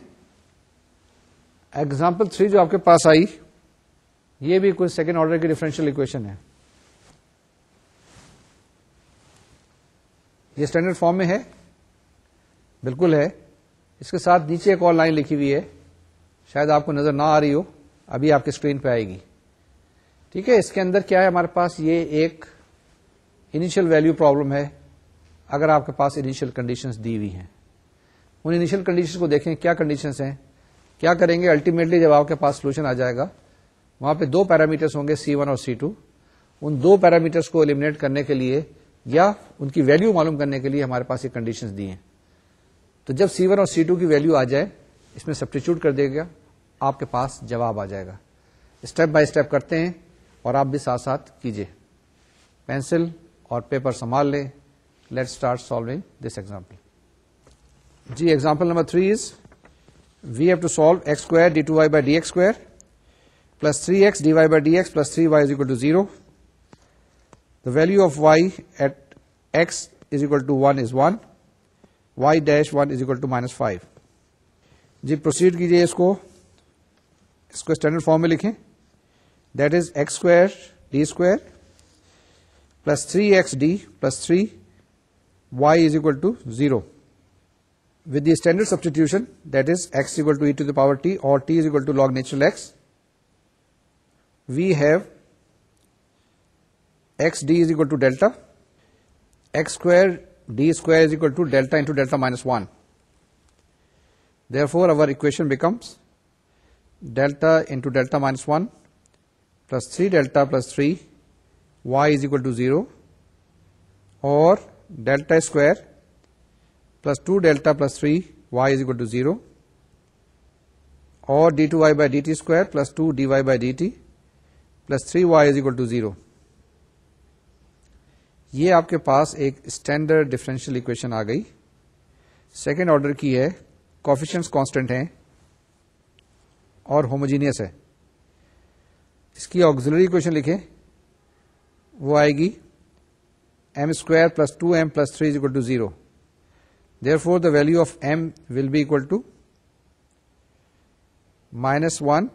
ایگزامپل 3 جو آپ کے پاس آئی یہ بھی کوئی سیکنڈ آرڈر کی ڈفرینشیل اکویشن ہے. یہ اسٹینڈرڈ فارم میں ہے, بالکل ہے. اس کے ساتھ نیچے ایک اور لائن لکھی ہوئی ہے, شاید آپ کو نظر نہ آ رہی ہو, ابھی آپ کی اسکرین پہ آئے گی. ٹھیک ہے, اس کے اندر کیا ہے ہمارے پاس, یہ ایک انیشیل ویلیو پرابلم ہے. اگر آپ کے پاس انیشیل کنڈیشنز دی ہوئی ہیں, ان انیشیل کنڈیشنز کو دیکھیں کیا کنڈیشنز ہیں. کیا کریں گے, الٹیمیٹلی جب آپ کے پاس سولوشن آ جائے گا وہاں پہ 2 پیرامیٹرز ہوں گے C1 اور C2. ان 2 پیرامیٹرز کو ایلیمنیٹ کرنے کے لیے یا ان کی ویلیو معلوم کرنے کے لیے ہمارے پاس یہ کنڈیشنز دی ہیں. تو جب C1 اور C2 کی ویلیو آ جائے اس میں سبسٹیچیوٹ کر دے گا, آپ کے پاس جواب آ جائے گا. اسٹیپ بائی اسٹیپ کرتے ہیں اور آپ بھی ساتھ ساتھ کیجیے. پینسل اور پیپر سنبھال لیں. Let start solving this example. جی example number 3 is we have to solve x square D two Y by D x square plus 3x dy by dx plus 3y is equal to 0. The value of y at x is equal to 1 is 1. y dash 1 is equal to minus 5. جی proceed کیجئے اس کو standard form میں لکھیں. That is x square d square plus 3x d plus 3y is equal to 0. With the standard substitution, that is x is equal to e to the power t or t is equal to log natural x, we have x d is equal to delta, x square d square is equal to delta into delta minus 1. Therefore, our equation becomes delta into delta minus 1 plus 3 delta plus 3 y is equal to 0, or delta square plus 2 delta plus 3 y is equal to 0, or d2y by dt square plus 2 dy by dt plus 3y is equal to 0. یہ آپ کے پاس ایک standard differential equation آ گئی. Second order کی ہے, coefficients constant ہیں اور homogeneous ہے. اس کی آکسیلری اکویشن لکھیں, وہ آئے گی m square plus 2m plus 3 is equal to 0. Therefore, the value of m will be equal to -1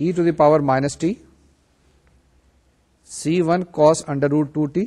e⁻⁻t c1 cos √2t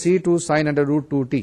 c2 sin √2t.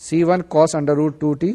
c1 cos √2t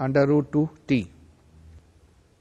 √2t.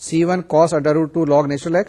c1 cos √2 log natural x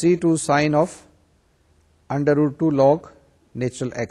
c2 sin of √2 log natural x.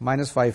-5.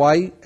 y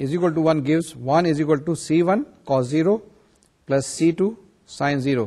is equal to 1 gives 1 is equal to c1 cos 0 plus c2 sin 0.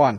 1.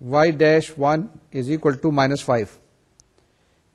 y'1 is equal to -5.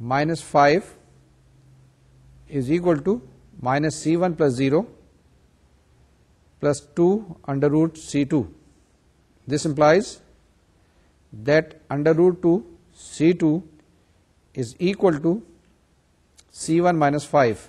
-5 is equal to minus c1 plus 0 plus 2 under root c2. This implies that under root 2 c2 is equal to c1 minus 5.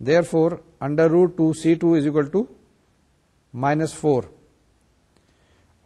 therefore under root 2 c2 is equal to -4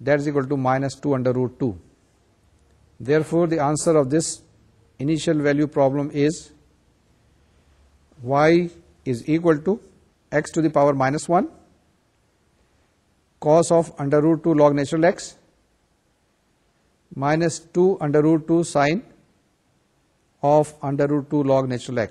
That is equal to -2 under root 2. Therefore, the answer of this initial value problem is y is equal to x to the power -1 cos of under root 2 log natural x minus 2 under root 2 sin of under root 2 log natural x.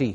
t.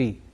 t.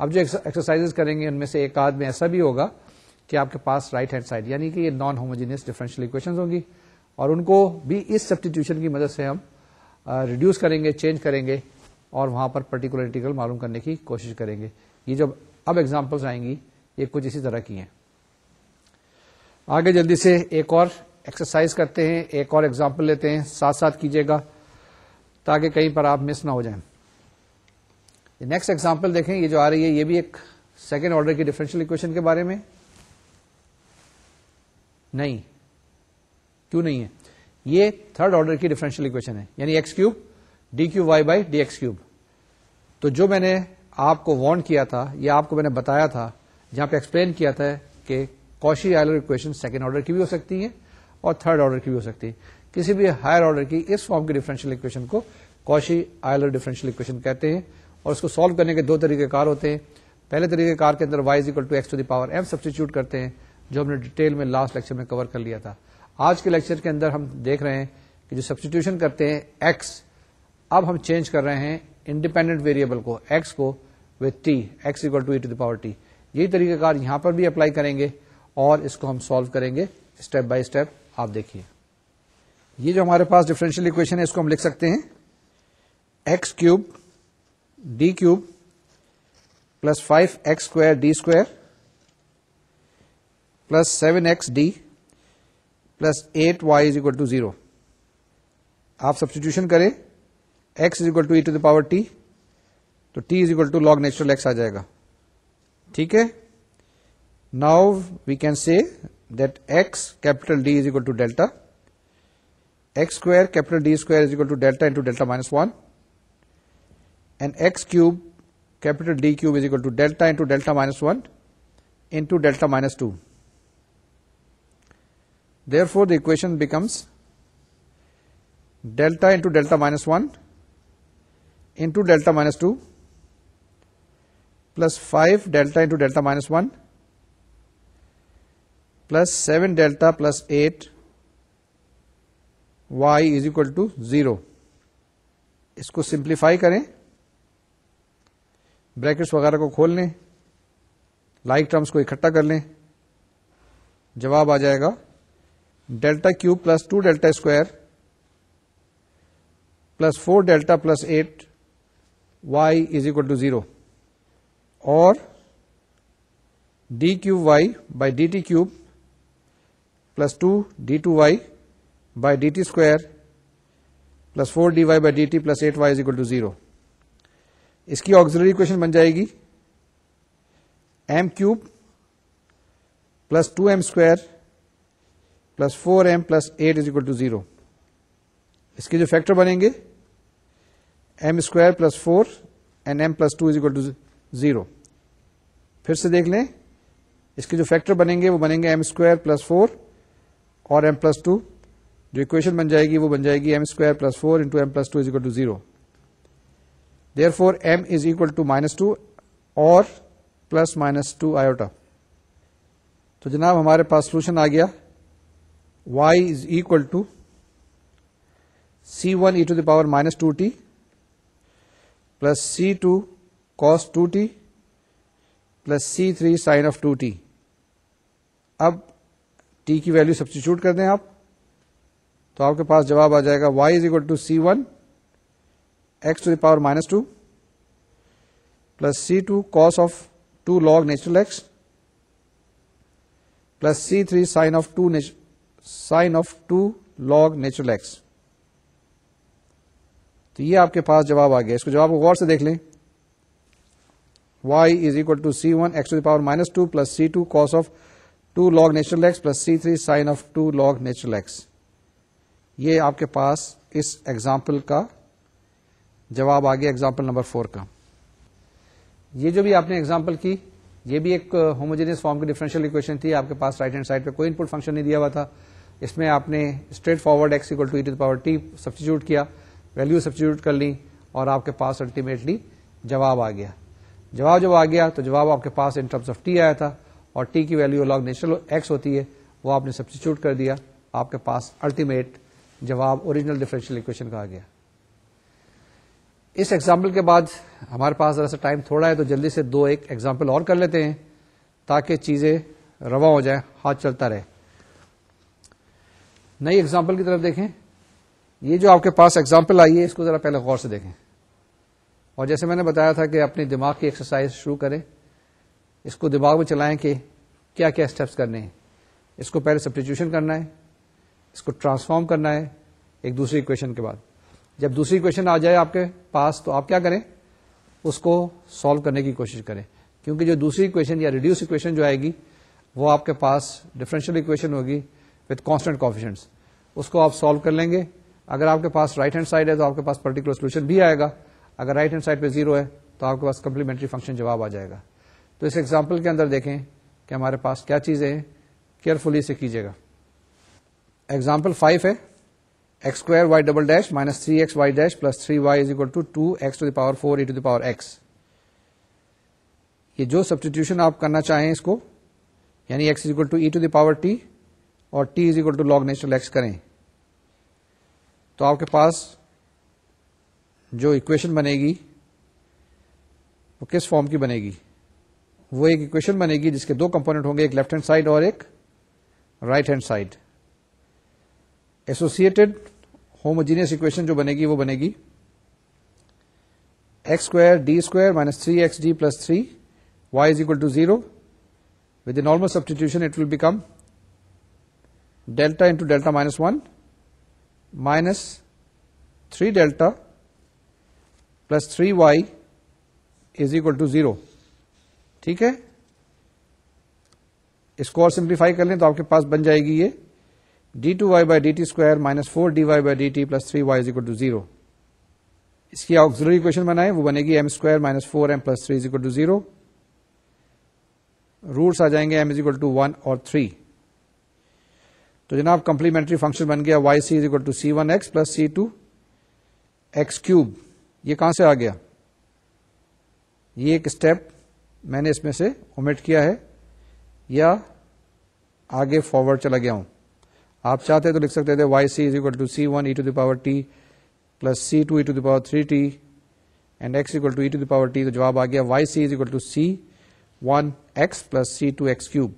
اب جو exercise کریں گے ان میں سے ایک آدھ میں ایسا بھی ہوگا کہ آپ کے پاس رائٹ ہینڈ سائڈ یعنی کہ یہ نان ہوموجینس ڈفرینشیل اکویشنز ہوں گی, اور ان کو بھی اس سبسٹیٹیوشن کی مدد سے ہم ریڈیوس کریں گے, چینج کریں گے, اور وہاں پر پرٹیکولر انٹیگرل معلوم کرنے کی کوشش کریں گے. یہ جو اب ایگزامپلس آئیں گی یہ کچھ اسی طرح کی ہیں. آگے جلدی سے ایک اور ایکسرسائز کرتے ہیں, ایک اور ایگزامپل لیتے ہیں, ساتھ ساتھ کیجیے گا تاکہ کہیں پر آپ مس نہ ہو جائیں. نیکسٹ ایگزامپل دیکھیں, یہ جو آ رہی ہے یہ بھی ایک سیکنڈ آرڈر کی ڈفرینشیل اکویشن کے بارے میں نہیں, کیوں نہیں ہے, یہ تھرڈ آرڈر کی ڈفرینشیل اکویشن ہے, یعنی x cube d cube Y by D x cube. تو جو میں نے آپ کو وارن کیا تھا یا آپ کو میں نے بتایا تھا, جہاں پہ ایکسپلین کیا تھا کہ کوشی آئلر اکویشن سیکنڈ آرڈر کی بھی ہو سکتی ہیں اور تھرڈ آرڈر کی بھی ہو سکتی ہے. کسی بھی ہائر آرڈر کی اس فارم کی ڈفرینشیل اکویشن کو کوشی آئلر ڈفرینشیل اکویشن کہتے ہیں, اور اس کو سالو کرنے کے دو طریقہ کار ہوتے ہیں. پہلے طریقہ کار کے اندر y = x to the power m substitute کرتے ہیں, جو ہم نے ڈیٹیل میں لاسٹ لیکچر میں کور کر لیا تھا. آج کے لیکچر کے اندر ہم دیکھ رہے ہیں کہ جو سبسٹیٹیوشن کرتے ہیں x, اب ہم چینج کر رہے ہیں انڈیپینڈنٹ ویریبل کو x کو with t, x = e to the power t. یہی طریقہ کار یہاں پر بھی اپلائی کریں گے اور اس کو ہم سالو کریں گے اسٹیپ بائی اسٹیپ. آپ دیکھیے یہ جو ہمارے پاس ڈفرینشیل اکویشن ہے اس کو ہم لکھ سکتے ہیں x cube d cube plus 5x square d square plus 7x D plus 8y = 0. آپ سبسٹیٹیوشن کریں x = e to the power t, تو t = log natural x آ جائے گا. ٹھیک ہے, now we can see that x capital D = delta, x square capital D square = delta into delta minus 1, and x cube capital D cube is equal to delta into delta minus 1 into delta minus 2. Therefore, the equation becomes delta into delta minus 1 into delta minus 2 plus 5 delta into delta minus 1 plus 7 delta plus 8 y is equal to 0. اس کو simplify کریں, brackets وغیرہ کو کھول لیں, like terms کو اکٹھا کر لیں, جواب آ جائے گا delta cube plus 2 delta square plus 4 delta plus 8 y is equal to 0, اور d cube y by d t cube plus 2 d 2 y by d t square plus 4 d Y by d t plus 8 y is equal to 0. اس کی auxiliary equation بن جائے گی m cube plus 2m square plus 4m plus 8 is equal to 0. اس کے جو factor بنیں گے m square plus 4 and m plus 2 is equal to 0. پھر سے دیکھ لیں, اس کے جو فیکٹر بنیں گے وہ بنیں گے m اسکوائر پلس 4 اور m پلس 2. جو اکویشن بن جائے گی وہ بن جائے گی m square plus 4 into m plus 2 is equal to 0. Therefore, m is equal to -2 اور پلس -2 آئیوٹا. تو جناب ہمارے پاس سولوشن آ گیا y is equal to c1 e to the power -2t plus c2 cos 2t plus c3 sin of 2t. اب t کی value substitute کر دیں آپ, تو آپ کے پاس جواب آ جائے گا y is equal to c1 x to the power -2 plus c2 cos of 2 log natural x plus c3 sin of 2 log natural x. تو یہ آپ کے پاس جواب آ گیا. اس کو جواب کو غور سے دیکھ لیں, y is equal to c1 x to the power -2 plus c2 cos of 2 log natural x plus c3 sin of 2 log natural x. یہ آپ کے پاس اس ایگزامپل کا جواب آ گیا, ایگزامپل نمبر 4 کا. یہ جو بھی آپ نے ایگزامپل کی یہ بھی ایک ہوموجینس فارم کی ڈفرینشیل اکویشن تھی. آپ کے پاس رائٹ ہینڈ سائڈ پہ کوئی انپٹ فنکشن نہیں دیا ہوا تھا. اس میں آپ نے straight forward x = e to the power t substitute کیا, ویلو سبسٹیچیوٹ کر لی, اور آپ کے پاس الٹیمیٹلی جواب آ گیا. جواب جب آ گیا تو جواب آپ کے پاس ان ٹرمز آف t آیا تھا, اور t کی ویلو log نیچرل x ہوتی ہے, وہ آپ نے سبسٹیچیوٹ کر دیا, آپ کے پاس الٹیمیٹ جواب اوریجنل ڈفرینشیل اکویشن کا آ گیا. اس ایگزامپل کے بعد ہمارے پاس ذرا سا ٹائم تھوڑا ہے تو جلدی سے دو ایک ایگزامپل اور کر لیتے ہیں تاکہ چیزیں رواں ہو جائیں, ہاتھ چلتا رہے. نئی ایگزامپل کی طرف دیکھیں. یہ جو آپ کے پاس ایگزامپل آئی ہے اس کو ذرا پہلے غور سے دیکھیں, اور جیسے میں نے بتایا تھا کہ اپنی دماغ کی ایکسرسائز شروع کریں, اس کو دماغ میں چلائیں کہ کیا کیا اسٹیپس کرنے ہیں. اس کو پہلے سبسٹیٹیوشن کرنا ہے, اس کو ٹرانسفارم کرنا ہے ایک دوسری اکویشن کے بعد. جب دوسری اکویشن آ جائے آپ کے پاس تو آپ کیا کریں, اس کو سالو کرنے کی کوشش کریں, کیونکہ جو دوسری اکویشن یا ریڈیوس اکویشن جو آئے گی وہ آپ کے پاس ڈفرینشیل اکویشن ہوگی وتھ کانسٹنٹ کوفیشنٹس. اس کو آپ سالو کر لیں گے. اگر آپ کے پاس رائٹ ہینڈ سائڈ ہے تو آپ کے پاس پرٹیکولر سولوشن بھی آئے گا. اگر رائٹ ہینڈ سائڈ پہ 0 ہے تو آپ کے پاس کمپلیمنٹری فنکشن جواب آ جائے گا. تو اس ایگزامپل کے اندر دیکھیں کہ ہمارے پاس کیا چیزیں ہیں, کیئرفلی سے کیجیے گا. ایگزامپل 5 ہے x square y double dash minus 3x y dash plus 3y is equal to 2x to the power 4 e to the power x. یہ جو سبسٹیٹیوشن آپ کرنا چاہیں اس کو, یعنی x is equal to e to the power t اور t is equal to log natural x کریں, تو آپ کے پاس جو اکویشن بنے گی وہ کس فارم کی بنے گی؟ وہ ایک اکویشن بنے گی جس کے دو کمپوننٹ ہوں گے, ایک لیفٹ ہینڈ سائڈ اور ایک right hand side. Associated homogeneous equation جو بنے گی وہ بنے گی x square d square minus 3xd plus 3y is equal to 0. With the normal substitution it will become delta into delta minus 1 minus 3 delta plus 3y is equal to 0. ٹھیک ہے, اس کو اور سمپلیفائی کر لیں تو آپ کے پاس بن جائے گی یہ d2y by dt square minus 4dy by dt plus 3y is equal to 0. اس کی آکسیلری اکویشن بنائیں, وہ بنے گی m square minus 4m plus 3 is equal to 0. Roots آ جائیں گے m is equal to 1 اور 3. تو جناب کمپلیمنٹری فنکشن بن گیا yc is equal to c1x plus c2x cube. یہ کہاں سے آ گیا؟ یہ ایک اسٹیپ میں نے اس میں سے اومٹ کیا ہے یا آگے فارورڈ چلا گیا ہوں. آپ چاہتے تو لکھ سکتے تھے yc is equal to c1 e to the power t plus c2 e to the power 3t and x equal to e to the power t. تو جواب آ گیا yc is equal to c1x plus c2x cube.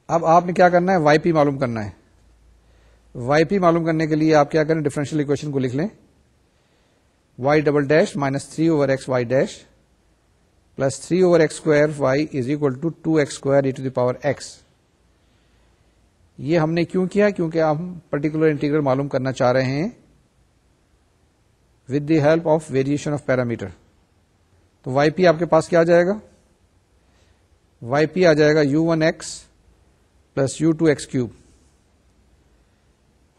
اب آپ نے کیا کرنا ہے, yp معلوم کرنا ہے. yp معلوم کرنے کے لیے آپ کیا کریں, ڈفرینشیل اکویشن کو لکھ لیں y double dash minus 3 over x y dash plus 3 over x square y is equal to 2x square e to the power x. یہ ہم نے کیوں کیا؟ کیونکہ ہم پرٹیکولر انٹیگرل معلوم کرنا چاہ رہے ہیں with the help of variation of parameter. تو وائی پی آپ کے پاس کیا آ جائے گا؟ وائی پی آ جائے گا u1x پلس u2x کیوب,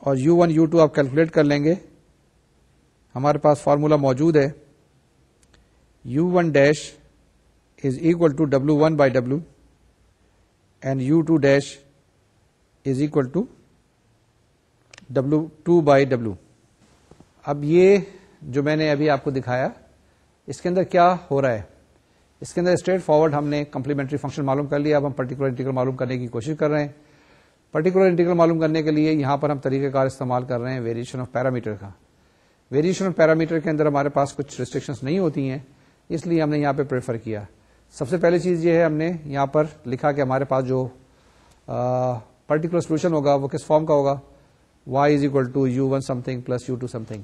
اور u1 u2 آپ کیلکولیٹ کر لیں گے. ہمارے پاس فارمولا موجود ہے u1 dash is equal to w1 by w and u2 dash is equal to w2 by w. اب یہ جو میں نے ابھی آپ کو دکھایا اس کے اندر کیا ہو رہا ہے؟ اس کے اندر اسٹریٹ فارورڈ ہم نے کمپلیمنٹری فنکشن معلوم کر لیا. اب ہم پرٹیکولر انٹیگرل معلوم کرنے کی کوشش کر رہے ہیں. پرٹیکولر انٹیگرل معلوم کرنے کے لیے یہاں پر ہم طریقہ کار استعمال کر رہے ہیں ویریشن آف پیرامیٹر کا. ویریشن آف پیرامیٹر کے اندر ہمارے پاس کچھ ریسٹرکشنز نہیں ہوتی ہیں, اس لیے ہم نے یہاں پہ پریفر کیا. سب سے پہلی چیز یہ ہے, ہم نے یہاں پر لکھا کہ ہمارے پاس جو پرٹیکولر سولوشن ہوگا وہ کس فارم کا ہوگا, y is equal to u1 something plus u2 something.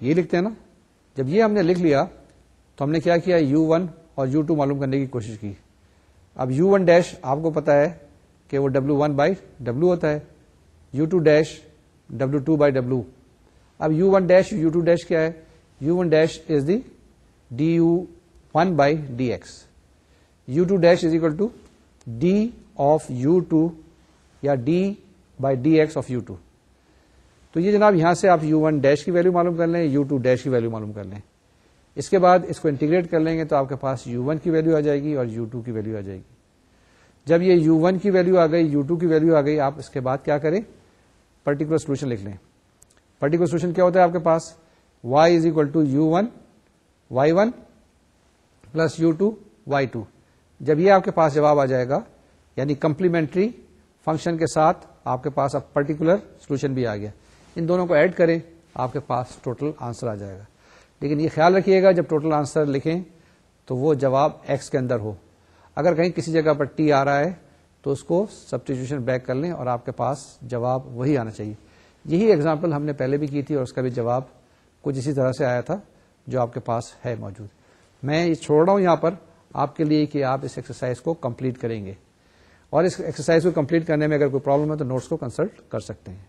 یہ لکھتے ہیں نا. جب یہ ہم نے لکھ لیا تو ہم نے کیا کیا, u1 اور u2 معلوم کرنے کی کوشش کی. اب u1 ڈیش آپ کو پتا ہے کہ وہ w1 بائی w ہوتا ہے, u2 dash w2 by w. اب u1 ڈیش u2 ڈیش کیا ہے؟ u1 dash is the du1 by dx. u2 dash is equal to d of u2 یا d by dx of u2. تو یہ جناب یہاں سے آپ u1 ڈیش کی ویلو معلوم کر لیں, u2 ڈیش کی ویلو معلوم کر لیں. اس کے بعد اس کو انٹیگریٹ کر لیں گے تو آپ کے پاس u1 کی ویلو آ جائے گی اور u2 کی ویلو آ جائے گی. جب یہ u1 کی ویلو آ گئی, u2 کی ویلو آ گئی, آپ اس کے بعد کیا کریں, پرٹیکولر سولوشن لکھ لیں. پرٹیکولر سولوشن کیا ہوتا ہے آپ کے پاس, y is equal to u1 y1 plus u2 y2. جب یہ آپ کے پاس جواب آ جائے گا, یعنی کمپلیمنٹری فنکشن کے ساتھ آپ کے پاس اب پرٹیکولر سولوشن بھی آ گیا, ان دونوں کو ایڈ کریں, آپ کے پاس ٹوٹل آنسر آ جائے گا. لیکن یہ خیال رکھیے گا جب ٹوٹل آنسر لکھیں تو وہ جواب ایکس کے اندر ہو. اگر کہیں کسی جگہ پر ٹی آ رہا ہے تو اس کو سبسٹیٹیوشن بیک کر لیں اور آپ کے پاس جواب وہی آنا چاہیے. یہی ایگزامپل ہم نے پہلے بھی کی تھی اور اس کا بھی جواب کچھ اسی طرح سے آیا تھا جو آپ کے پاس ہے موجود. میں یہ چھوڑ رہا ہوں یہاں پر آپ کے لیے کہ آپ اس ایکسرسائز کو کمپلیٹ کریں گے, اور اس ایکسرسائز کو کمپلیٹ کرنے میں اگر کوئی پرابلم ہے تو نوٹس کو کنسلٹ کر سکتے ہیں.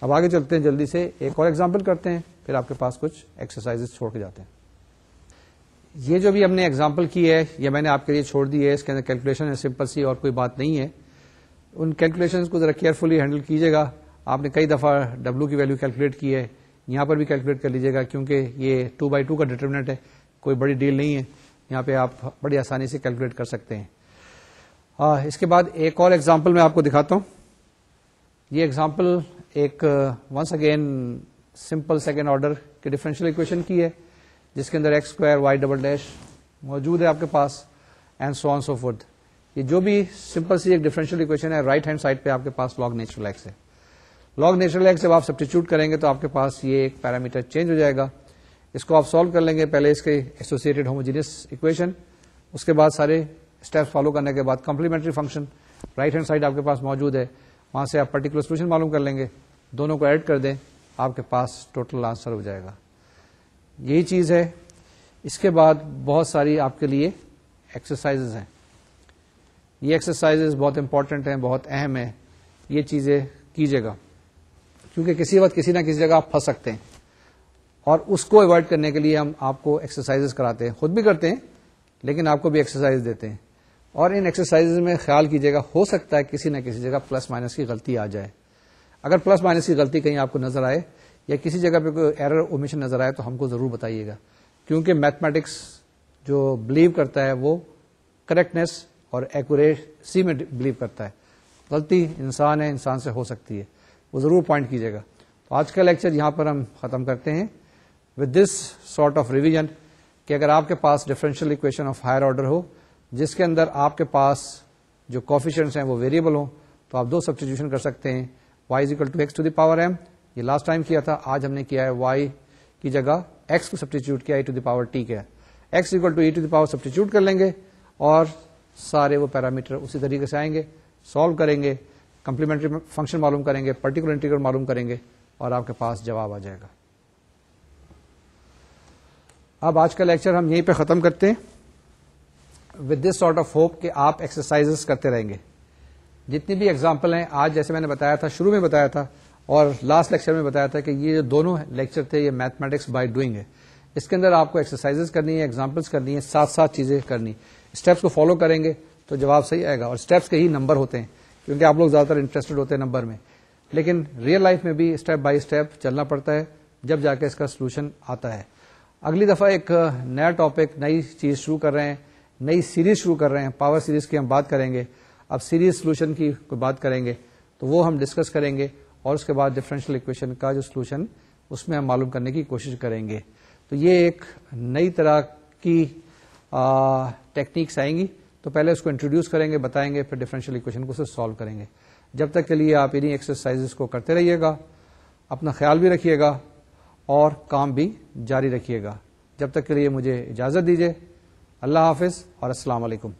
اب آگے چلتے ہیں, جلدی سے ایک اور ایگزامپل کرتے ہیں, پھر آپ کے پاس کچھ ایکسرسائز چھوڑ کے جاتے ہیں. یہ جو بھی ہم نے ایگزامپل کی ہے یہ میں نے آپ کے لیے چھوڑ دی ہے. اس کے اندر کیلکولیشن ہے سمپل سی, اور کوئی بات نہیں ہے. ان کیلکولیشن کو ذرا کیئرفلی ہینڈل کیجیے گا. آپ نے کئی دفعہ ڈبلو کی ویلو کیلکولیٹ کی ہے, یہاں پر بھی کیلکولیٹ کر لیجیے گا کیونکہ یہ 2/2 کا ڈیٹرمنٹ ہے, کوئی بڑی ڈیل نہیں ہے. یہاں پہ آپ بڑی آسانی سے کیلکولیٹ کر سکتے ہیں. اس کے بعد ایک اور ایگزامپل میں آپ کو دکھاتا ہوں. یہ ایگزامپل ایک once again simple second order کے ڈفرینشیل اکویشن کی ہے, جس کے اندر x square y double dash موجود ہے آپ کے پاس, and so on so fourth. یہ جو بھی سمپل سی ایک ڈفرینشیل اکویشن ہے, رائٹ ہینڈ سائڈ پہ آپ کے پاس لاگ نیچرل ایکس ہے. لاگ نیچرل ایکس جب آپ سبسٹیچیوٹ کریں گے تو آپ کے پاس یہ ایک پیرامیٹر چینج ہو جائے گا. اس کو آپ سالو کر لیں گے, پہلے اس کے ایسوسیٹڈ ہوموجینس اکویشن, اس کے بعد سارے اسٹیپس فالو کرنے کے بعد complementary function right hand side آپ کے پاس موجود ہے, وہاں سے آپ پرٹیکولر سولوشن معلوم کر لیں گے, دونوں کو ایڈ کر دیں, آپ کے پاس ٹوٹل آنسر ہو جائے گا. یہی چیز ہے. اس کے بعد بہت ساری آپ کے لیے ایکسرسائزز ہیں. یہ ایکسرسائزز بہت امپورٹنٹ ہیں, بہت اہم ہیں. یہ چیزیں کیجیے گا کیونکہ کسی وقت کسی نہ کسی جگہ آپ پھنس سکتے ہیں, اور اس کو اوائڈ کرنے کے لیے ہم آپ کو ایکسرسائزز کراتے ہیں, خود بھی کرتے ہیں لیکن آپ کو بھی ایکسرسائز دیتے ہیں. اور ان ایکسرسائزز میں خیال کیجیے گا, ہو سکتا ہے کسی نہ کسی جگہ پلس مائنس کی غلطی آ جائے. اگر پلس مائنس کی غلطی کہیں آپ کو نظر آئے یا کسی جگہ پہ کوئی ایرر اومیشن نظر آئے تو ہم کو ضرور بتائیے گا, کیونکہ میتھمیٹکس جو بلیو کرتا ہے وہ کریکٹنیس اور ایکوریسی میں بلیو کرتا ہے. غلطی انسان ہے, انسان سے ہو سکتی ہے, وہ ضرور پوائنٹ کیجیے گا. تو آج کا لیکچر یہاں پر ہم ختم کرتے ہیں with this sort of revision کہ اگر آپ کے پاس differential equation of higher order ہو جس کے اندر آپ کے پاس جو کوفیشنٹس ہیں وہ ویریبل ہوں تو آپ دو سبسٹیٹیوشن کر سکتے ہیں. y is equal to x to the power m, یہ لاسٹ ٹائم کیا تھا, آج ہم نے کیا ہے y کی جگہ x کو سبسٹیچیوٹ کیا e to the power t کیا, x equal to e to the power substitute کر لیں گے اور سارے وہ پیرامیٹر اسی طریقے سے آئیں گے, سالو کریں گے, کمپلیمنٹری فنکشن معلوم کریں گے, پرٹیکولر انٹیگرل معلوم کریں گے اور آپ کے پاس جواب آ جائے گا. اب آج کا لیکچر ہم یہیں پہ ختم کرتے ہیں with this sort of hope کہ آپ ایکسرسائزز کرتے رہیں گے. جتنی بھی ایگزامپل ہیں آج, جیسے میں نے بتایا تھا, شروع میں بتایا تھا اور لاسٹ لیکچر میں بتایا تھا کہ یہ جو دونوں لیکچر تھے یہ میتھمیٹکس بائی ڈوئنگ ہے. اس کے اندر آپ کو ایکسرسائزز کرنی ہے, ایگزامپلس کرنی ہے, ساتھ ساتھ چیزیں کرنی. اسٹیپس کو فالو کریں گے تو جواب صحیح آئے گا, اور اسٹیپس کے ہی نمبر ہوتے ہیں کیونکہ آپ لوگ زیادہ تر انٹرسٹڈ ہوتے ہیں نمبر میں, لیکن ریئل لائف میں بھی اسٹیپ بائی اسٹیپ چلنا پڑتا ہے جب جا کے اس کا سولوشن آتا ہے. اگلی دفعہ ایک نیا ٹاپک, نئی چیز شروع کر رہے ہیں, نئی سیریز شروع کر رہے ہیں. پاور سیریز کی ہم بات کریں گے. اب سیریز سولوشن کی کوئی بات کریں گے تو وہ ہم ڈسکس کریں گے, اور اس کے بعد ڈفرینشیل اکویشن کا جو سولوشن اس میں ہم معلوم کرنے کی کوشش کریں گے. تو یہ ایک نئی طرح کی ٹیکنیکس آئیں گی, تو پہلے اس کو انٹروڈیوس کریں گے, بتائیں گے, پھر ڈفرینشیل اکویشن کو سالو کریں گے. جب تک کے لیے آپ انہیں ایکسرسائزز کو کرتے رہیے گا, اپنا خیال بھی رکھیے گا اور کام بھی جاری رکھیے گا. جب تک کے لیے مجھے اجازت دیجیے. اللہ حافظ اور السلام علیکم.